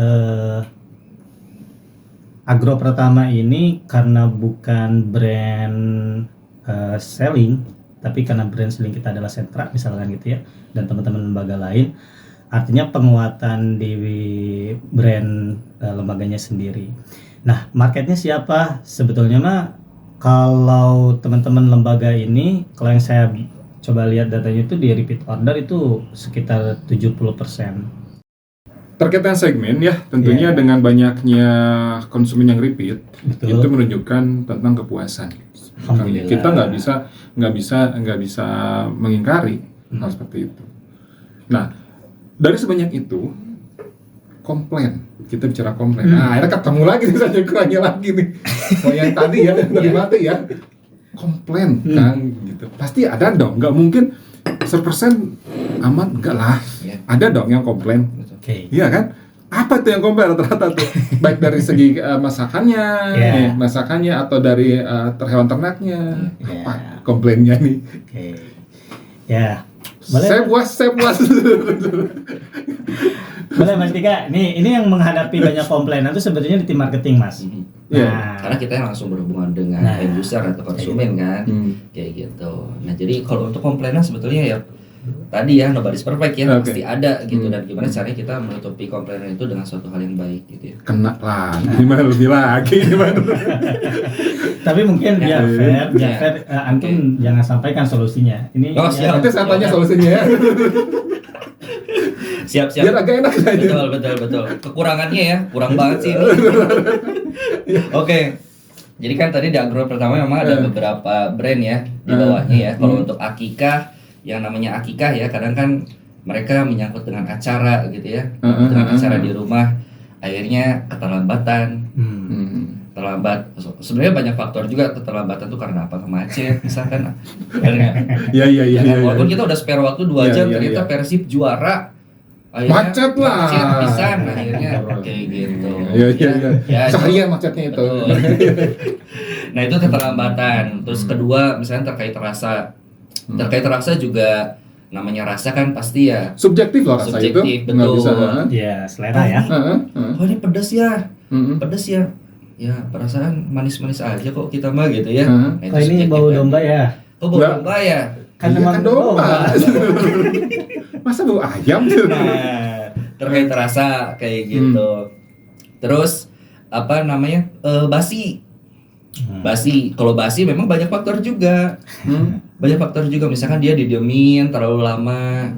Agro Pratama ini karena bukan brand selling, tapi karena brand selling kita adalah Sentra misalkan gitu ya, dan teman-teman lembaga lain, artinya penguatan di brand lembaganya sendiri. Nah marketnya siapa? Sebetulnya kalau teman-teman lembaga ini, kalau yang saya coba lihat datanya itu di repeat order itu sekitar 70%. Terkait dengan segmen ya, tentunya dengan banyaknya konsumen yang repeat, itu menunjukkan tentang kepuasan. Kita nggak bisa mengingkari hal seperti itu. Nah, dari sebanyak itu, komplain, kita bicara komplain. Nah, akhirnya ketemu lagi nih, saya kurangnya lagi nih. Oh, yang tadi ya, yang tadi mati ya, komplain kan, gitu. Pasti ada dong, nggak mungkin 100% aman, enggak lah. Ada dong yang komplain. Iya kan? Apa tuh yang komplain rata-rata tuh? Baik dari segi masakannya atau dari hewan ternaknya. Apa komplainnya nih? Ya. Saya puas. Boleh Mas Dika, ini yang menghadapi banyak komplainan itu sebetulnya di tim marketing Mas. Karena kita yang langsung berhubungan dengan end user atau konsumen kan, kayak gitu. Nah jadi kalau untuk komplainan sebetulnya ya tadi ya nobody's perfect ya, pasti ada gitu, dan gimana caranya kita menutupi komplainan itu dengan suatu hal yang baik gitu ya. Kena lah, gimana lebih lagi gimana? Tapi mungkin biar fair, antum jangan sampaikan solusinya. Ini nanti saya tanya solusinya ya. Siap. Biar agak enak aja. Betul. Kekurangannya ya, kurang banget sih ini. Oke. Jadi kan tadi di Agro Pratama memang ada beberapa brand ya di bawahnya ya. Kalau untuk Akikah, yang namanya Akikah ya, kadang kan mereka menyangkut dengan acara gitu ya. Dengan acara di rumah, akhirnya keterlambatan. Terlambat. Sebenarnya banyak faktor juga keterlambatan tuh karena apa? Macet misalkan. Iya. Walaupun kita udah spare waktu 2 jam, ternyata Persib juara. Macet lah. Macet pisan akhirnya kayak gitu. Iya. Seharian macetnya itu. Nah, itu keterlambatan. Terus kedua misalnya terkait rasa. Terkait rasa juga namanya rasa kan pasti ya subjektif loh rasa itu. Betul. Iya, selera ya. Oh, ini pedas ya. Pedas ya. Ya, perasaan manis-manis aja kok kita mah gitu ya. Nah, ini bau domba ya. Oh, bau domba ya. Kan memang domba. Masa bau ayam tuh? Nah, terkait rasa kayak gitu. Terus basi. Basi. Kalau basi memang banyak faktor juga. Banyak faktor juga, misalkan dia didiemin terlalu lama.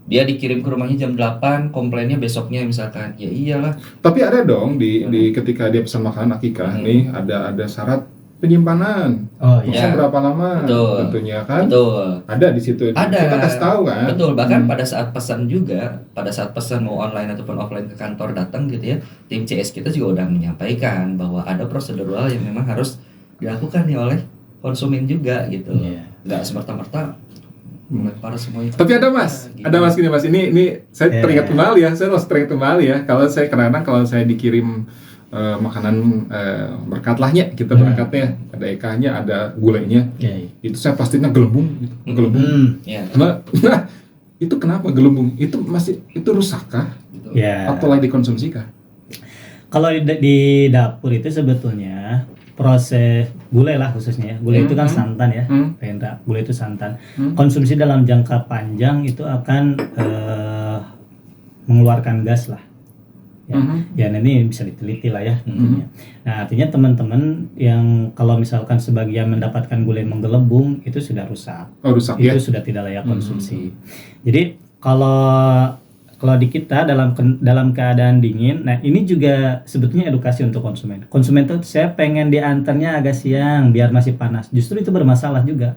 Dia dikirim ke rumahnya jam 8, komplainnya besoknya misalkan. Ya iyalah. Tapi ada dong di ketika dia pesan makanan akikah nih ada syarat penyimpanan. Oh Pesan iya. berapa lama? Betul. Tentunya kan. Betul. Ada di situ. Ada. Kita kasih tahu kan. Betul. Bahkan pada saat pesan juga, pada saat pesan mau online ataupun offline ke kantor datang gitu ya, tim CS kita juga udah menyampaikan bahwa ada prosedural yang memang harus dilakukan nih oleh konsumen juga gitu. Iya. Nggak semerta-merta melempar semua itu. Tapi ada mas, Gitu. ada mas gini mas. Ini saya Iya. teringat kembali ya. Saya masih teringat kembali ya. Kalau saya kadang-kadang kalau saya dikirim makanan berkatlahnya, kita berangkatnya ada ekanya, ada gulainya. Iya. Itu saya pastinya gelembung, gitu. Gelembung. Ya. Nah, itu kenapa gelembung? Itu rusak kah? Gitu. Ya. Atau layak dikonsumsi kah? Kalau di dapur itu sebetulnya proses gulai lah khususnya ya. Gulai itu kan santan ya, Rendra. Gulai itu santan. Konsumsi dalam jangka panjang itu akan mengeluarkan gas lah. Ya, ini bisa diteliti lah ya tentunya. Nah, artinya teman-teman yang kalau misalkan sebagian mendapatkan gulai menggelembung itu sudah rusak. Oh, rusak Itu ya. sudah tidak layak konsumsi. Jadi kalau di kita dalam keadaan dingin, nah ini juga sebetulnya edukasi untuk konsumen. Konsumen tuh saya pengen diantarnya agak siang biar masih panas. Justru itu bermasalah juga.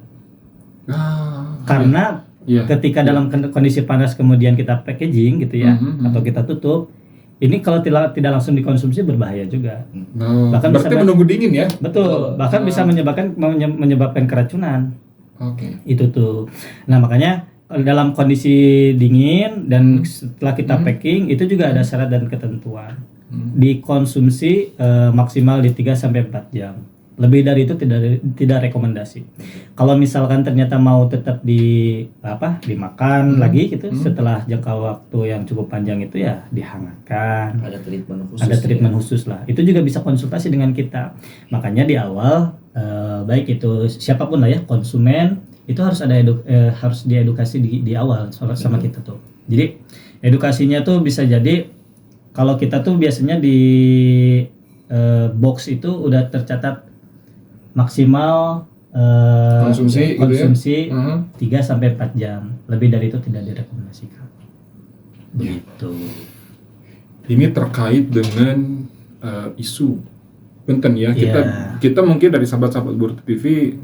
Karena ketika dalam kondisi panas kemudian kita packaging gitu ya, atau kita tutup, ini kalau tidak langsung dikonsumsi berbahaya juga. Bahkan berarti menunggu dingin ya? Betul. Bahkan bisa menyebabkan keracunan. Oke. Itu tuh. Nah, makanya dalam kondisi dingin dan setelah kita packing itu juga ada syarat dan ketentuan. Dikonsumsi maksimal di 3 sampai 4 jam. Lebih dari itu tidak rekomendasi. Kalau misalkan ternyata mau tetap dimakan lagi gitu setelah jangka waktu yang cukup panjang itu ya dihangatkan. Ada treatment khusus. Ada treatment khusus lah. Itu juga bisa konsultasi dengan kita. Makanya di awal baik itu siapapun lah ya, konsumen itu harus harus diedukasi di awal sama kita tuh. Jadi edukasinya tuh bisa jadi kalau kita tuh biasanya di box itu udah tercatat maksimal konsumsi gitu ya? 3 sampai 4 jam. Lebih dari itu tidak direkomendasikan. Begitu. Ini terkait dengan isu punten ya. Yeah. Kita mungkin dari sahabat-sahabat Burut TV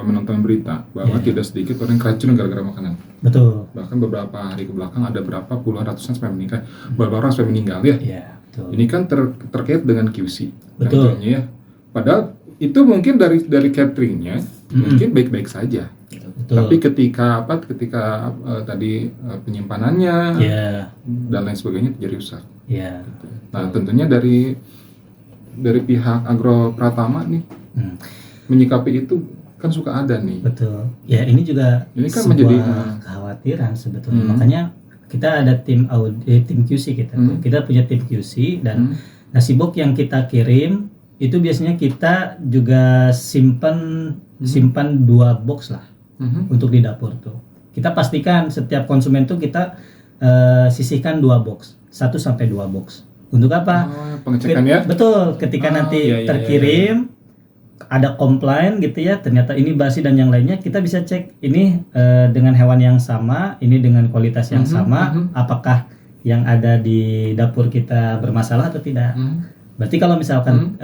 menonton berita bahwa tidak sedikit orang keracunan gara-gara makanan. Betul. Bahkan beberapa hari ke belakang ada berapa puluhan ratusan sampai meninggal. Beberapa orang sampai meninggal ya. Yeah, betul. Ini kan terkait dengan QC. Betul. Tentunya ya. Padahal itu mungkin dari cateringnya mungkin baik-baik saja. Betul. Tapi ketika tadi penyimpanannya dan lain sebagainya jadi rusak. Yeah. Nah, tentunya dari pihak Agro Pratama nih menyikapi itu kan suka ada nih. Betul. Ya, ini juga Ini kan sebuah menjadi kekhawatiran sebetulnya. Makanya kita ada tim QC kita tuh. Kita punya tim QC dan nasi box yang kita kirim itu biasanya kita juga simpan 2 box lah untuk di dapur tuh. Kita pastikan setiap konsumen tuh kita sisihkan 2 box, 1 sampai 2 box. Untuk apa? Pengecekan ya? Betul. Ketika nanti terkirim ada komplain gitu ya, ternyata ini basi dan yang lainnya, kita bisa cek ini dengan hewan yang sama, ini dengan kualitas yang sama, apakah yang ada di dapur kita bermasalah atau tidak. Berarti kalau misalkan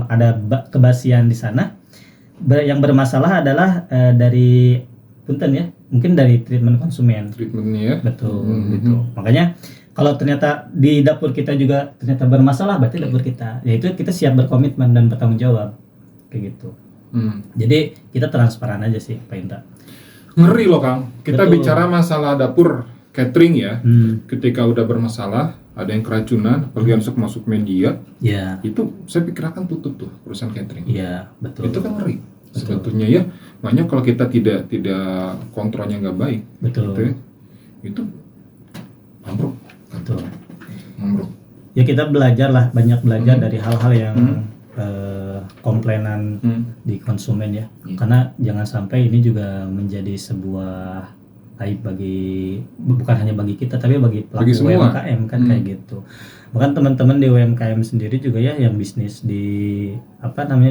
ada kebasian di sana, yang bermasalah adalah dari punten ya, mungkin dari treatment konsumen. Treatmentnya ya? Betul, gitu. Makanya kalau ternyata di dapur kita juga ternyata bermasalah, berarti dapur kita, yaitu kita siap berkomitmen dan bertanggung jawab, kayak gitu. Jadi kita transparan aja sih, Pak Indra. Ngeri loh Kang. Kita Betul. bicara masalah dapur catering ya. Ketika udah bermasalah, ada yang keracunan, apalagi masuk media, Ya. itu saya pikir akan tutup tuh perusahaan catering. Iya, betul. Itu kan ngeri sebetulnya ya. Makanya kalau kita tidak kontrolnya nggak baik, Betul. gitu ya, itu ambruk. Betul. Ambruk. Ya kita belajar lah, banyak belajar dari hal-hal yang komplainan di konsumen ya. Karena jangan sampai ini juga menjadi sebuah aib bukan hanya bagi kita tapi bagi pelaku UMKM kan kayak gitu. Bahkan teman-teman di UMKM sendiri juga ya yang bisnis di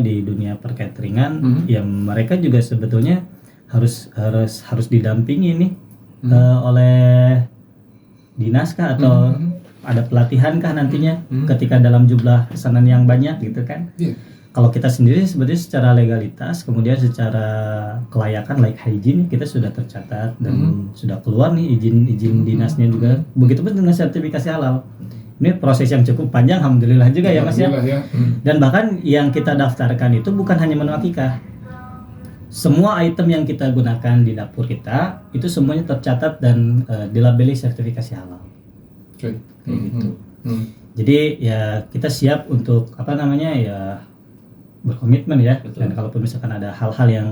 di dunia percateringan, ya mereka juga sebetulnya harus didampingi nih oleh dinas kah atau ada pelatihan kah nantinya ketika dalam jumlah pesanan yang banyak gitu kan? Kalau kita sendiri sebetulnya secara legalitas, kemudian secara kelayakan like hygiene kita sudah tercatat dan sudah keluar nih izin dinasnya juga. Begitupun dengan sertifikasi halal. Ini proses yang cukup panjang, alhamdulillah juga ya Mas ya. Dan bahkan yang kita daftarkan itu bukan hanya menu akikah. Semua item yang kita gunakan di dapur kita itu semuanya tercatat dan dilabeli sertifikasi halal. Kayak gitu. Jadi ya kita siap untuk ya berkomitmen ya. Betul. Dan kalaupun misalkan ada hal-hal yang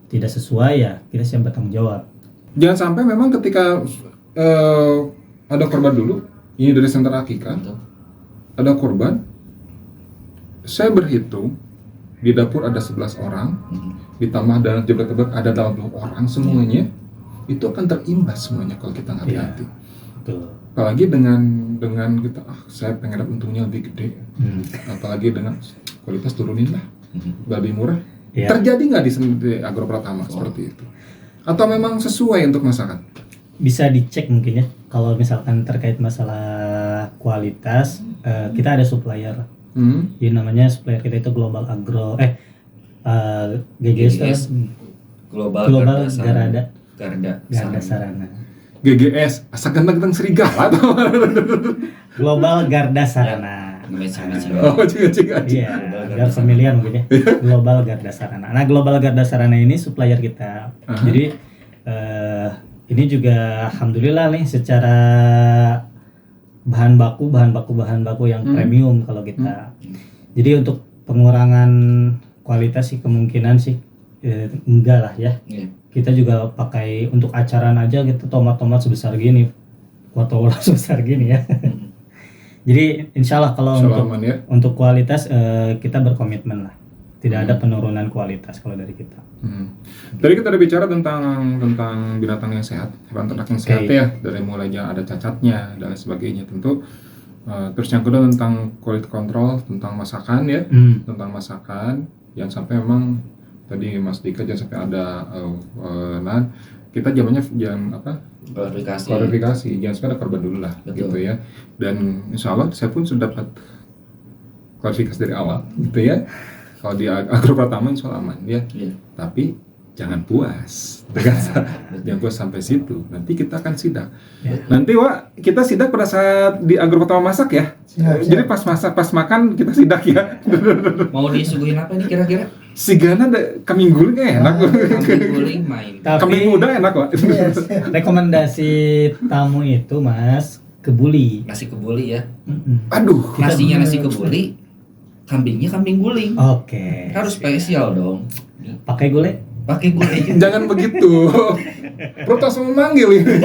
tidak sesuai ya kita siap bertanggung jawab. Jangan sampai memang ketika ada korban dulu, ini dari Sentra Akikah, ada korban, saya berhitung di dapur ada 11 orang, ditambah dalam jebret-jebret ada 80 orang semuanya, itu akan terimbas semuanya kalau kita nggak hati-hati. Apalagi dengan kita, saya pengen dapat untungnya lebih gede, apalagi dengan kualitas turunin lah, lebih murah. Terjadi nggak di Agro Pratama seperti itu? Atau memang sesuai untuk masakan? Bisa dicek mungkin ya, kalau misalkan terkait masalah kualitas, kita ada supplier. Jadi namanya supplier kita itu Global Agro, GGS. Global Garda Sarana. GGS, asa ganteng serigala atau Global Garda Sarana. Iya, biar familiar mungkin ya. Global Garda Sarana. Nah, Global Garda Sarana ini supplier kita. Jadi ini juga alhamdulillah nih secara bahan baku yang premium kalau kita. Jadi untuk pengurangan kualitas sih kemungkinan sih enggak lah ya. Kita juga pakai untuk acaran aja gitu tomat sebesar gini, wortel sebesar gini ya. Jadi insya Allah kalau untuk kualitas kita berkomitmen lah. Tidak ada penurunan kualitas kalau dari kita. Tadi kita udah bicara tentang binatang yang sehat, hewan ternak yang sehat ya, dari mulainya ada cacatnya dan lain sebagainya tentu. Terus yang kedua tentang quality control, tentang masakan ya, tentang masakan yang sampai memang tadi Mas Dika jangan sampai ada kita zamannya jangan klarifikasi, jangan sampai ada korban dulu lah. Betul. Gitu ya. Dan insya Allah saya pun sudah dapat klarifikasi dari awal gitu ya. Kalau di Agro Pratama insya Allah aman ya. Tapi jangan puas jangan puas sampai situ, nanti kita akan sidak. Nanti kita sidak pada saat di Agro Pratama masak ya. Jadi pas masak, pas makan kita sidak ya. Mau disuguhin apa nih kira-kira? Sigana ada kambing guling enak. Kambing guling main. Kambing muda enak kok. Rekomendasi tamu itu Mas kebuli. Nasi kebuli ya. Aduh. Nasinya nasi kebuli, kambingnya kambing guling. Oke. Harus spesial dong. Pakai gulai? Pakai gulai. Jangan begitu. Protes memanggil ini.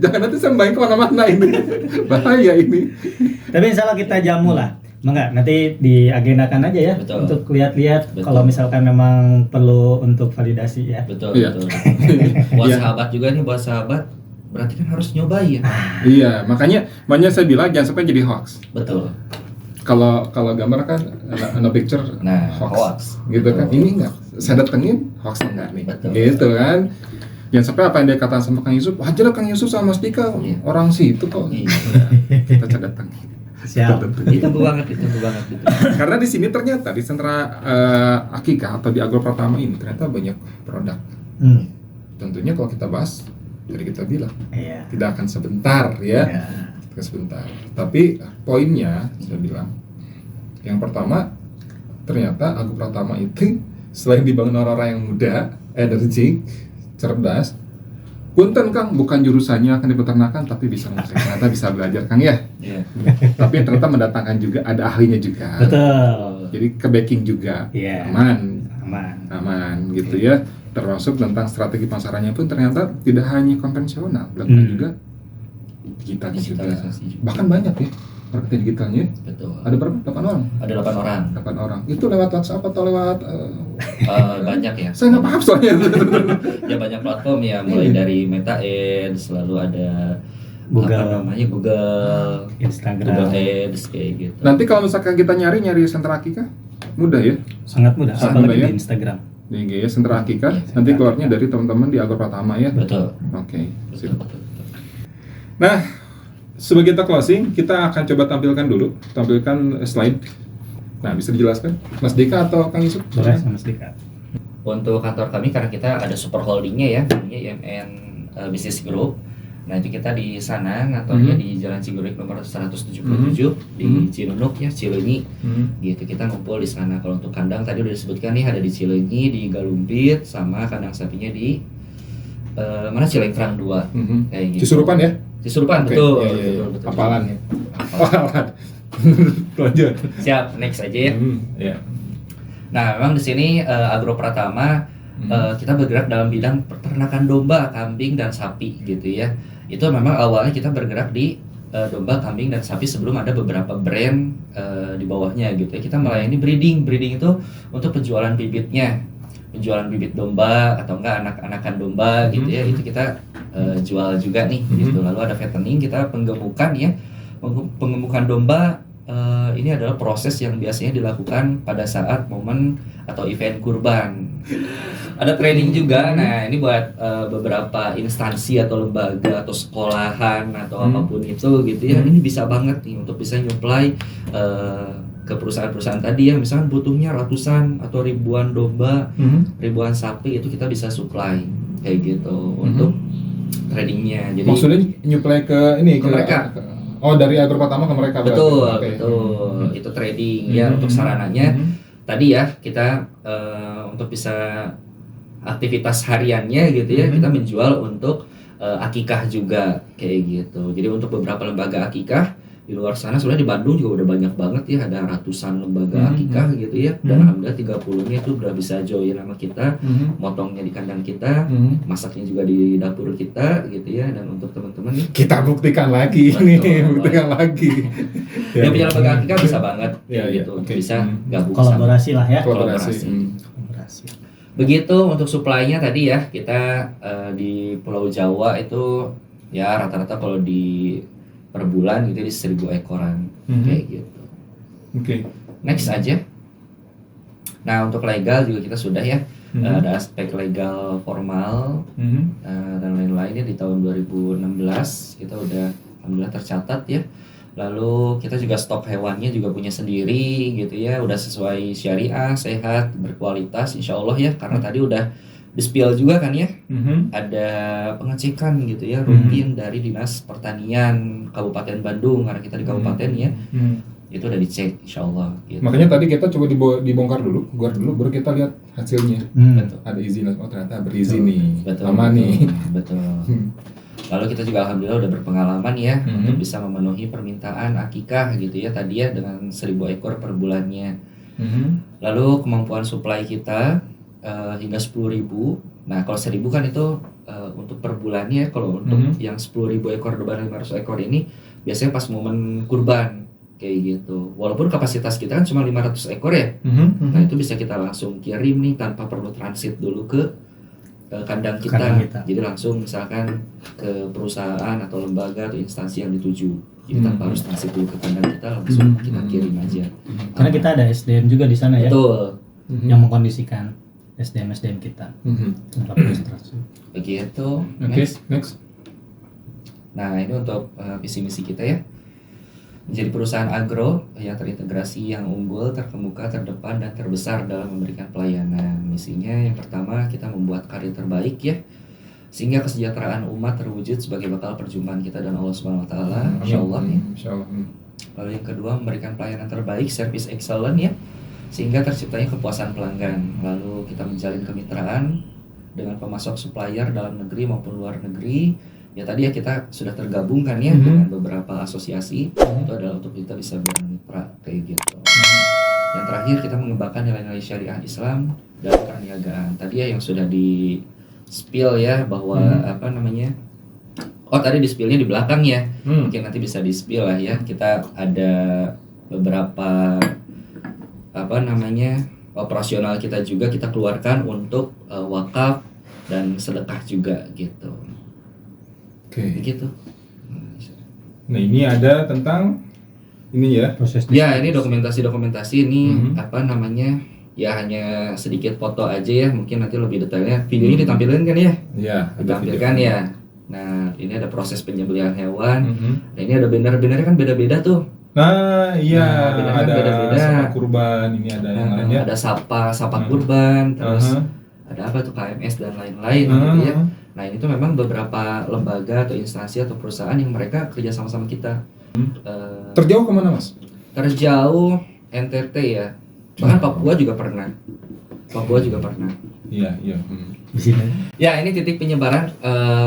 Jangan nanti saya main kemana-mana ini. Bahaya ini. Tapi insya Allah kita jamu lah. Enggak, nanti diagendakan aja ya. Betul. Untuk lihat-lihat kalau misalkan memang perlu untuk validasi ya. Betul. Buat sahabat juga nih, buat sahabat berarti kan harus nyobain. Iya, makanya saya bilang jangan sampai jadi hoax. Betul. Kalau gambar kan no picture hoax. Gitu kan. Ini enggak. Saya datengin hoax enggak nih. Betul. Gitu kan. Jangan sampai apa yang dia katakan sama Kang Yusuf, wajar Kang Yusuf sama Mas Dika, orang situ kok. Kita datengin. Siap. Ditunggu banget gitu. Karena di sini ternyata di Sentra Akikah atau di Agro Pratama ini ternyata banyak produk. Tentunya kalau kita bahas, jadi kita bilang tidak akan sebentar ya, sebentar. Tapi poinnya saya bilang, yang pertama ternyata Agro Pratama itu selain dibangun orang-orang yang muda, energi, cerdas. Punten Kang, bukan jurusannya akan di peternakan, tapi bisa ternyata bisa belajar Kang ya. Tapi ternyata mendatangkan juga ada ahlinya juga. Betul. Jadi ke backing juga aman gitu ya. Termasuk tentang strategi pasarannya pun ternyata tidak hanya konvensional, bahkan juga digitalnya juga. Bahkan banyak ya marketing digitalnya. Betul. Ada berapa? 8 orang? Ada 8 orang. Itu lewat WhatsApp atau lewat banyak ya. Saya nggak paham soalnya. Ya banyak platform ya, mulai dari Meta Ads, lalu ada Google, Instagram, Google Ads kayak gitu. Nanti kalau misalkan kita nyari Sentra Akikah, mudah ya? Sangat mudah. Apalagi ya? di Instagram. Di IG ya, Sentra Akikah. Iya, Nanti Sentra keluarnya dari teman-teman di Agro Pratama ya. Betul. Oke. Sip. Betul. Nah, sebelum kita closing, kita akan coba tampilkan slide. Nah, bisa dijelaskan, Mas Dika atau Kang Yusuf? Boleh sama Dika. Untuk kantor kami karena kita ada super holdingnya ya, namanya IMN Business Group. Nah itu kita di sana ngantornya di Jalan Cigurik nomor 177 di Cinunuk ya, Cileunyi. Gitu kita ngumpul di sana. Kalau untuk kandang tadi udah disebutkan nih ada di Cileunyi, di Galumpit, sama kandang sapinya di mana Cilengkrang 2. Kayak gitu. Cisurupan ya? Cisurupan, Oke, betul, iya. betul. Hafalan ya. Hafalan. Lanjut. Siap, next aja ya. Ya. Nah, memang di sini Agro Pratama kita bergerak dalam bidang peternakan domba, kambing dan sapi gitu ya. Itu memang awalnya kita bergerak di domba, kambing dan sapi sebelum ada beberapa brand di bawahnya gitu ya. Kita melayani breeding itu untuk penjualan bibitnya, penjualan bibit domba atau enggak anak-anakan domba gitu ya. Itu kita jual juga nih gitu. Lalu ada fattening, kita penggemukan ya. Penggemukan domba ini adalah proses yang biasanya dilakukan pada saat momen atau event kurban. Ada training juga. Nah, ini buat beberapa instansi atau lembaga atau sekolahan atau apapun itu gitu ya. Ini bisa banget nih untuk bisa nyuplai ke perusahaan-perusahaan tadi yang misalkan butuhnya ratusan atau ribuan domba, ribuan sapi, itu kita bisa supply kayak gitu untuk tradingnya. Jadi maksudnya nyuplai ke ini ke mereka. Oh, dari Agro Pratama ke mereka. Betul, berarti. betul. Itu trading ya untuk sarananya. Tadi ya kita untuk bisa aktivitas hariannya gitu ya, kita menjual untuk akikah juga kayak gitu. Jadi untuk beberapa lembaga akikah di luar sana, sebenarnya di Bandung juga udah banyak banget ya, ada ratusan lembaga akikah gitu ya. Dan alhamdulillah 30-nya itu udah bisa join sama kita, motongnya di kandang kita, masaknya juga di dapur kita gitu ya. Dan untuk teman-teman nih, kita buktikan lagi buktikan lagi. Yang punya lembaga akikah bisa banget gitu, okay. bisa gabung Kolaborasi lah ya. Kolaborasi. Begitu untuk supply-nya tadi ya, kita di Pulau Jawa itu ya rata-rata kalau di per bulan gitu di 1.000 ekoran kayak gitu. Oke. Next aja. Nah untuk legal juga kita sudah ya, ada aspek legal formal dan lain-lainnya di tahun 2016 kita udah alhamdulillah tercatat ya. Lalu kita juga stok hewannya juga punya sendiri gitu ya, udah sesuai syariah, sehat, berkualitas insya Allah ya, karena tadi udah di-spill juga kan ya, ada pengecekan gitu ya rutin dari Dinas Pertanian Kabupaten Bandung, karena kita di kabupaten ya, itu udah dicek insya Allah gitu. Makanya tadi kita coba dibongkar dulu, baru kita lihat hasilnya. Betul. Ada izin, oh ternyata berizin nih, betul, aman nih. Betul. Lalu kita juga alhamdulillah udah berpengalaman ya untuk bisa memenuhi permintaan akikah gitu ya tadi ya dengan 1.000 ekor per bulannya. Lalu kemampuan supply kita hingga 10.000. Nah kalau 1.000 kan itu untuk per bulannya. Kalau untuk yang 10.000 ekor dan 500 ekor ini biasanya pas momen kurban kayak gitu. Walaupun kapasitas kita kan cuma 500 ekor ya. Nah itu bisa kita langsung kirim nih tanpa perlu transit dulu ke kandang kita. Jadi langsung misalkan ke perusahaan atau lembaga atau instansi yang dituju. Jadi tanpa harus transit dulu ke kandang kita, langsung kita kirim aja. Karena kita ada SDM juga di sana ya. Betul. Yang mengkondisikan SDM kita. Untuk administrasi. Begitu. Next. Nah ini untuk visi misi kita ya. Menjadi perusahaan agro yang terintegrasi, yang unggul, terkemuka, terdepan, dan terbesar dalam memberikan pelayanan. Misinya yang pertama, kita membuat karya terbaik ya, sehingga kesejahteraan umat terwujud sebagai bakal perjumpaan kita dan Allah Subhanahu Wa Taala, insyaallah ya. Lalu yang kedua, memberikan pelayanan terbaik, service excellent ya, sehingga terciptanya kepuasan pelanggan. Lalu kita menjalin kemitraan dengan pemasok supplier dalam negeri maupun luar negeri. Ya tadi ya kita sudah tergabung kan ya dengan beberapa asosiasi. Itu adalah untuk kita bisa bermitra kayak gitu. Yang terakhir kita mengembangkan nilai-nilai syariah Islam dan perniagaan. Tadi ya yang sudah di spill ya bahwa apa namanya? Oh tadi di spillnya di belakang ya. Mungkin nanti bisa di spill lah ya. Kita ada beberapa apa namanya operasional kita juga kita keluarkan untuk wakaf dan sedekah juga gitu. Begitu. Nah ini ada tentang ini ya prosesnya. Ya ini dokumentasi ini apa namanya ya hanya sedikit foto aja ya, mungkin nanti lebih detailnya videonya ditampilkan kan ya? Iya, Ditampilkan ya. Nah, ini ada proses penyembelihan hewan. Nah, ini ada banner-bannernya kan beda-beda tuh. Nah, iya, Bannernya kan ada beda-beda. sapa kurban, ini ada yang lainnya. Ada sapa kurban, terus ada apa tuh KMS dan lain-lain gitu ya. Nah, ini tuh memang beberapa lembaga atau instansi atau perusahaan yang mereka kerja sama-sama kita. Terjauh kemana, Mas? Terjauh NTT ya. Bahkan Papua juga pernah. Iya. Di sini. Ya, ini titik penyebaran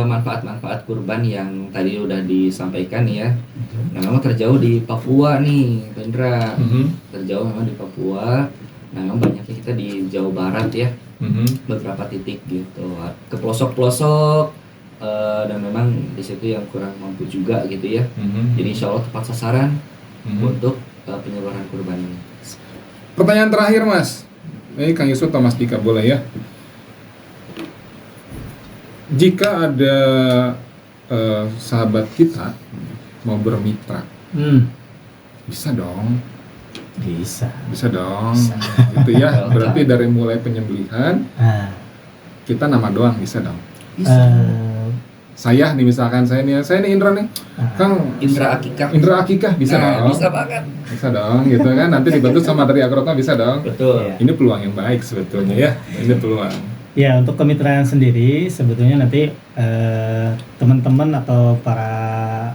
manfaat-manfaat kurban yang tadi udah disampaikan ya. Nah, memang terjauh di Papua nih, Pendra. Terjauh memang di Papua. Nah, memang banyaknya kita di Jawa Barat ya. Beberapa titik gitu. Ke pelosok-pelosok dan memang di situ yang kurang mampu juga gitu ya. Jadi insya Allah tepat sasaran untuk penyebaran kurban ini. Pertanyaan terakhir, Mas. Ini Kang Yusuf atau Mas Dika boleh ya? Jika ada sahabat kita mau bermitra, bisa dong? Bisa dong. Gitu ya. Berarti dari mulai penyembelihan, kita nama doang bisa dong. Saya nih misalkan saya nih Indra nih, Kang Indra Akikah bisa dong. Bisa banget. Bisa dong, gitu kan. Nanti dibantu sama dari Agrotma bisa dong. Betul. Ini peluang yang baik sebetulnya ya. Ini peluang. Ya, untuk kemitraan sendiri sebetulnya nanti teman-teman atau para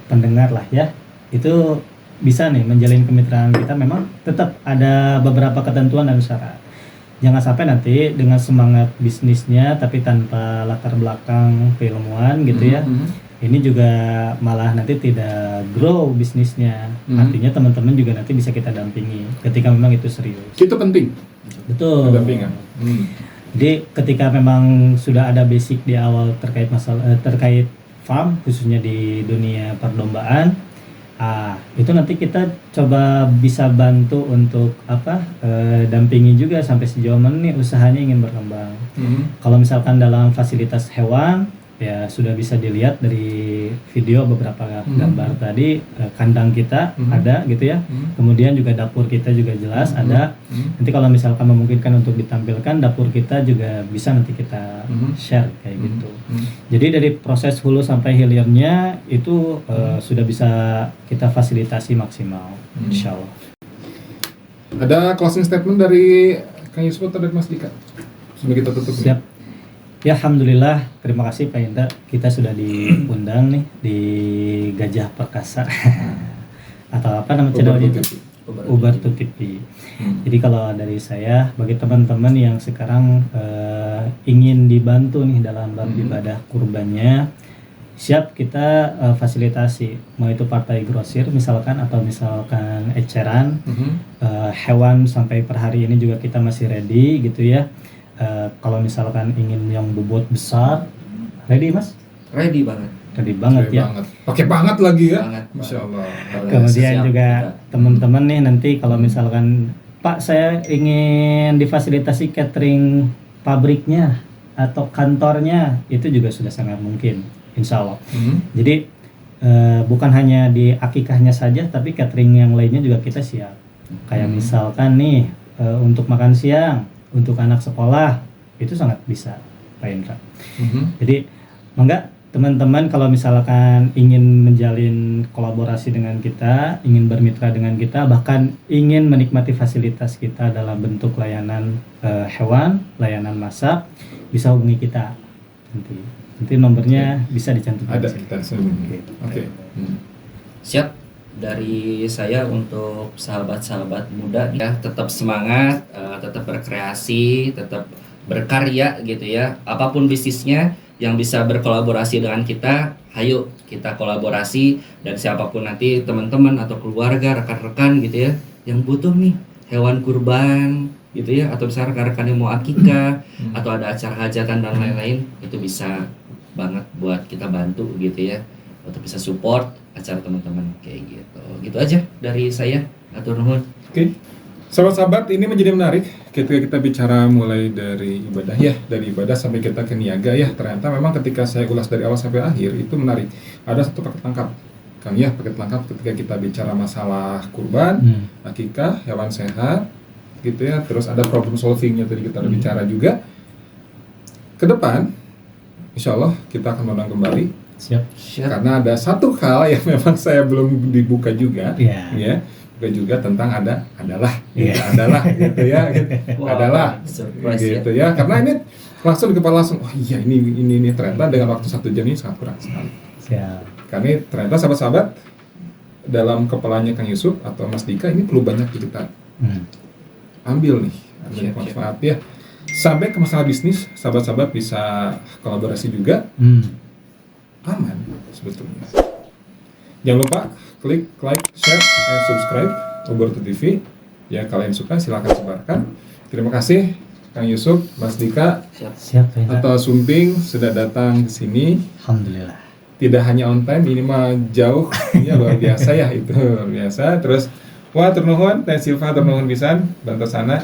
pendengar lah ya, itu bisa nih menjalin kemitraan kita, memang tetap ada beberapa ketentuan dan syarat. Jangan sampai nanti dengan semangat bisnisnya tapi tanpa latar belakang keilmuan gitu ya. Ini juga malah nanti tidak grow bisnisnya. Artinya teman-teman juga nanti bisa kita dampingi ketika memang itu serius. Itu penting. Betul. Pendampingan. Jadi ketika memang sudah ada basic di awal terkait masalah terkait farm khususnya di dunia perdombaan, itu nanti kita coba bisa bantu untuk dampingi juga sampai sejauh mana nih usahanya ingin berkembang. Kalau misalkan dalam fasilitas hewan ya sudah bisa dilihat dari video beberapa gambar tadi, kandang kita ada gitu ya. Kemudian juga dapur kita juga jelas ada. Nanti kalau misalkan memungkinkan untuk ditampilkan dapur kita juga bisa nanti kita share kayak gitu. Jadi dari proses hulu sampai hilirnya itu sudah bisa kita fasilitasi maksimal, insya Allah. Ada closing statement dari Kang Yusuf atau dari Mas Dika? Sebelum kita tutup. Siap. Ya, alhamdulillah, terima kasih Pak Indra, kita sudah diundang nih di Gajah Perkasa atau apa nama channelnya itu? Ubartu TV. Jadi kalau dari saya, bagi teman-teman yang sekarang ingin dibantu nih dalam bab ibadah kurbannya, siap kita fasilitasi, mau itu partai grosir misalkan atau misalkan eceran, hewan sampai per hari ini juga kita masih ready gitu ya. Kalau misalkan ingin yang bobot besar, ready Mas? Ready banget. Ready banget ya. Pakai banget lagi ya. Banget. Masya Allah. Kemudian juga teman-teman nih nanti kalau misalkan Pak saya ingin difasilitasi catering pabriknya atau kantornya, itu juga sudah sangat mungkin, insya Allah. Jadi bukan hanya di akikahnya saja, tapi catering yang lainnya juga kita siap. Kayak misalkan nih untuk makan siang, untuk anak sekolah, itu sangat bisa Pak Indra. Jadi mangga teman-teman kalau misalkan ingin menjalin kolaborasi dengan kita, ingin bermitra dengan kita, bahkan ingin menikmati fasilitas kita dalam bentuk layanan hewan, layanan masak, bisa hubungi kita nanti nomornya bisa dicantumkan. Ada kita Oke. Siap. Dari saya untuk sahabat-sahabat muda ya, tetap semangat, tetap berkreasi, tetap berkarya gitu ya. Apapun bisnisnya yang bisa berkolaborasi dengan kita, ayo kita kolaborasi. Dan siapapun nanti teman-teman atau keluarga, rekan-rekan gitu ya, yang butuh nih hewan kurban gitu ya, atau misalnya rekan-rekan yang mau akikah atau ada acara hajatan dan lain-lain, itu bisa banget buat kita bantu gitu ya, untuk bisa support acara teman-teman kayak gitu. Gitu aja dari saya. Atur nuhun. Oke. Sahabat-sahabat, ini menjadi menarik ketika kita bicara mulai dari ibadah ya, dari ibadah sampai kita ke niaga ya. Ternyata memang ketika saya ulas dari awal sampai akhir itu menarik. Ada satu paket lengkap. Paket lengkap ketika kita bicara masalah kurban, akikah, hewan sehat, gitu ya. Terus ada problem solvingnya tadi kita udah bicara juga. Ke depan, insya Allah kita akan menang kembali. Siap. Karena ada satu hal yang memang saya belum dibuka juga, ya, buka juga tentang adalah gitu ya, gitu. Adalah, gitu ya. Karena ini langsung di kepala langsung, oh iya ini ternyata dengan waktu 1 jam ini sangat kurang sekali. Siap. Karena ternyata sahabat-sahabat dalam kepalanya Kang Yusuf atau Mas Dika ini perlu banyak kita ambil nih, manfaat ya. Sampai ke masalah bisnis, sahabat-sahabat bisa kolaborasi juga. Aman sebetulnya. Jangan lupa klik like, share, dan subscribe Ubertu TV. Ya kalian suka silahkan sebarkan. Terima kasih Kang Yusuf, Mas Dika, Siap, atau Sumping sudah datang ke sini. Alhamdulillah. Tidak hanya on time, ini mah jauh, ya luar biasa ya itu luar biasa. Terus wah turnuhun, Teh Silva turnuhun pisan, bantu sana.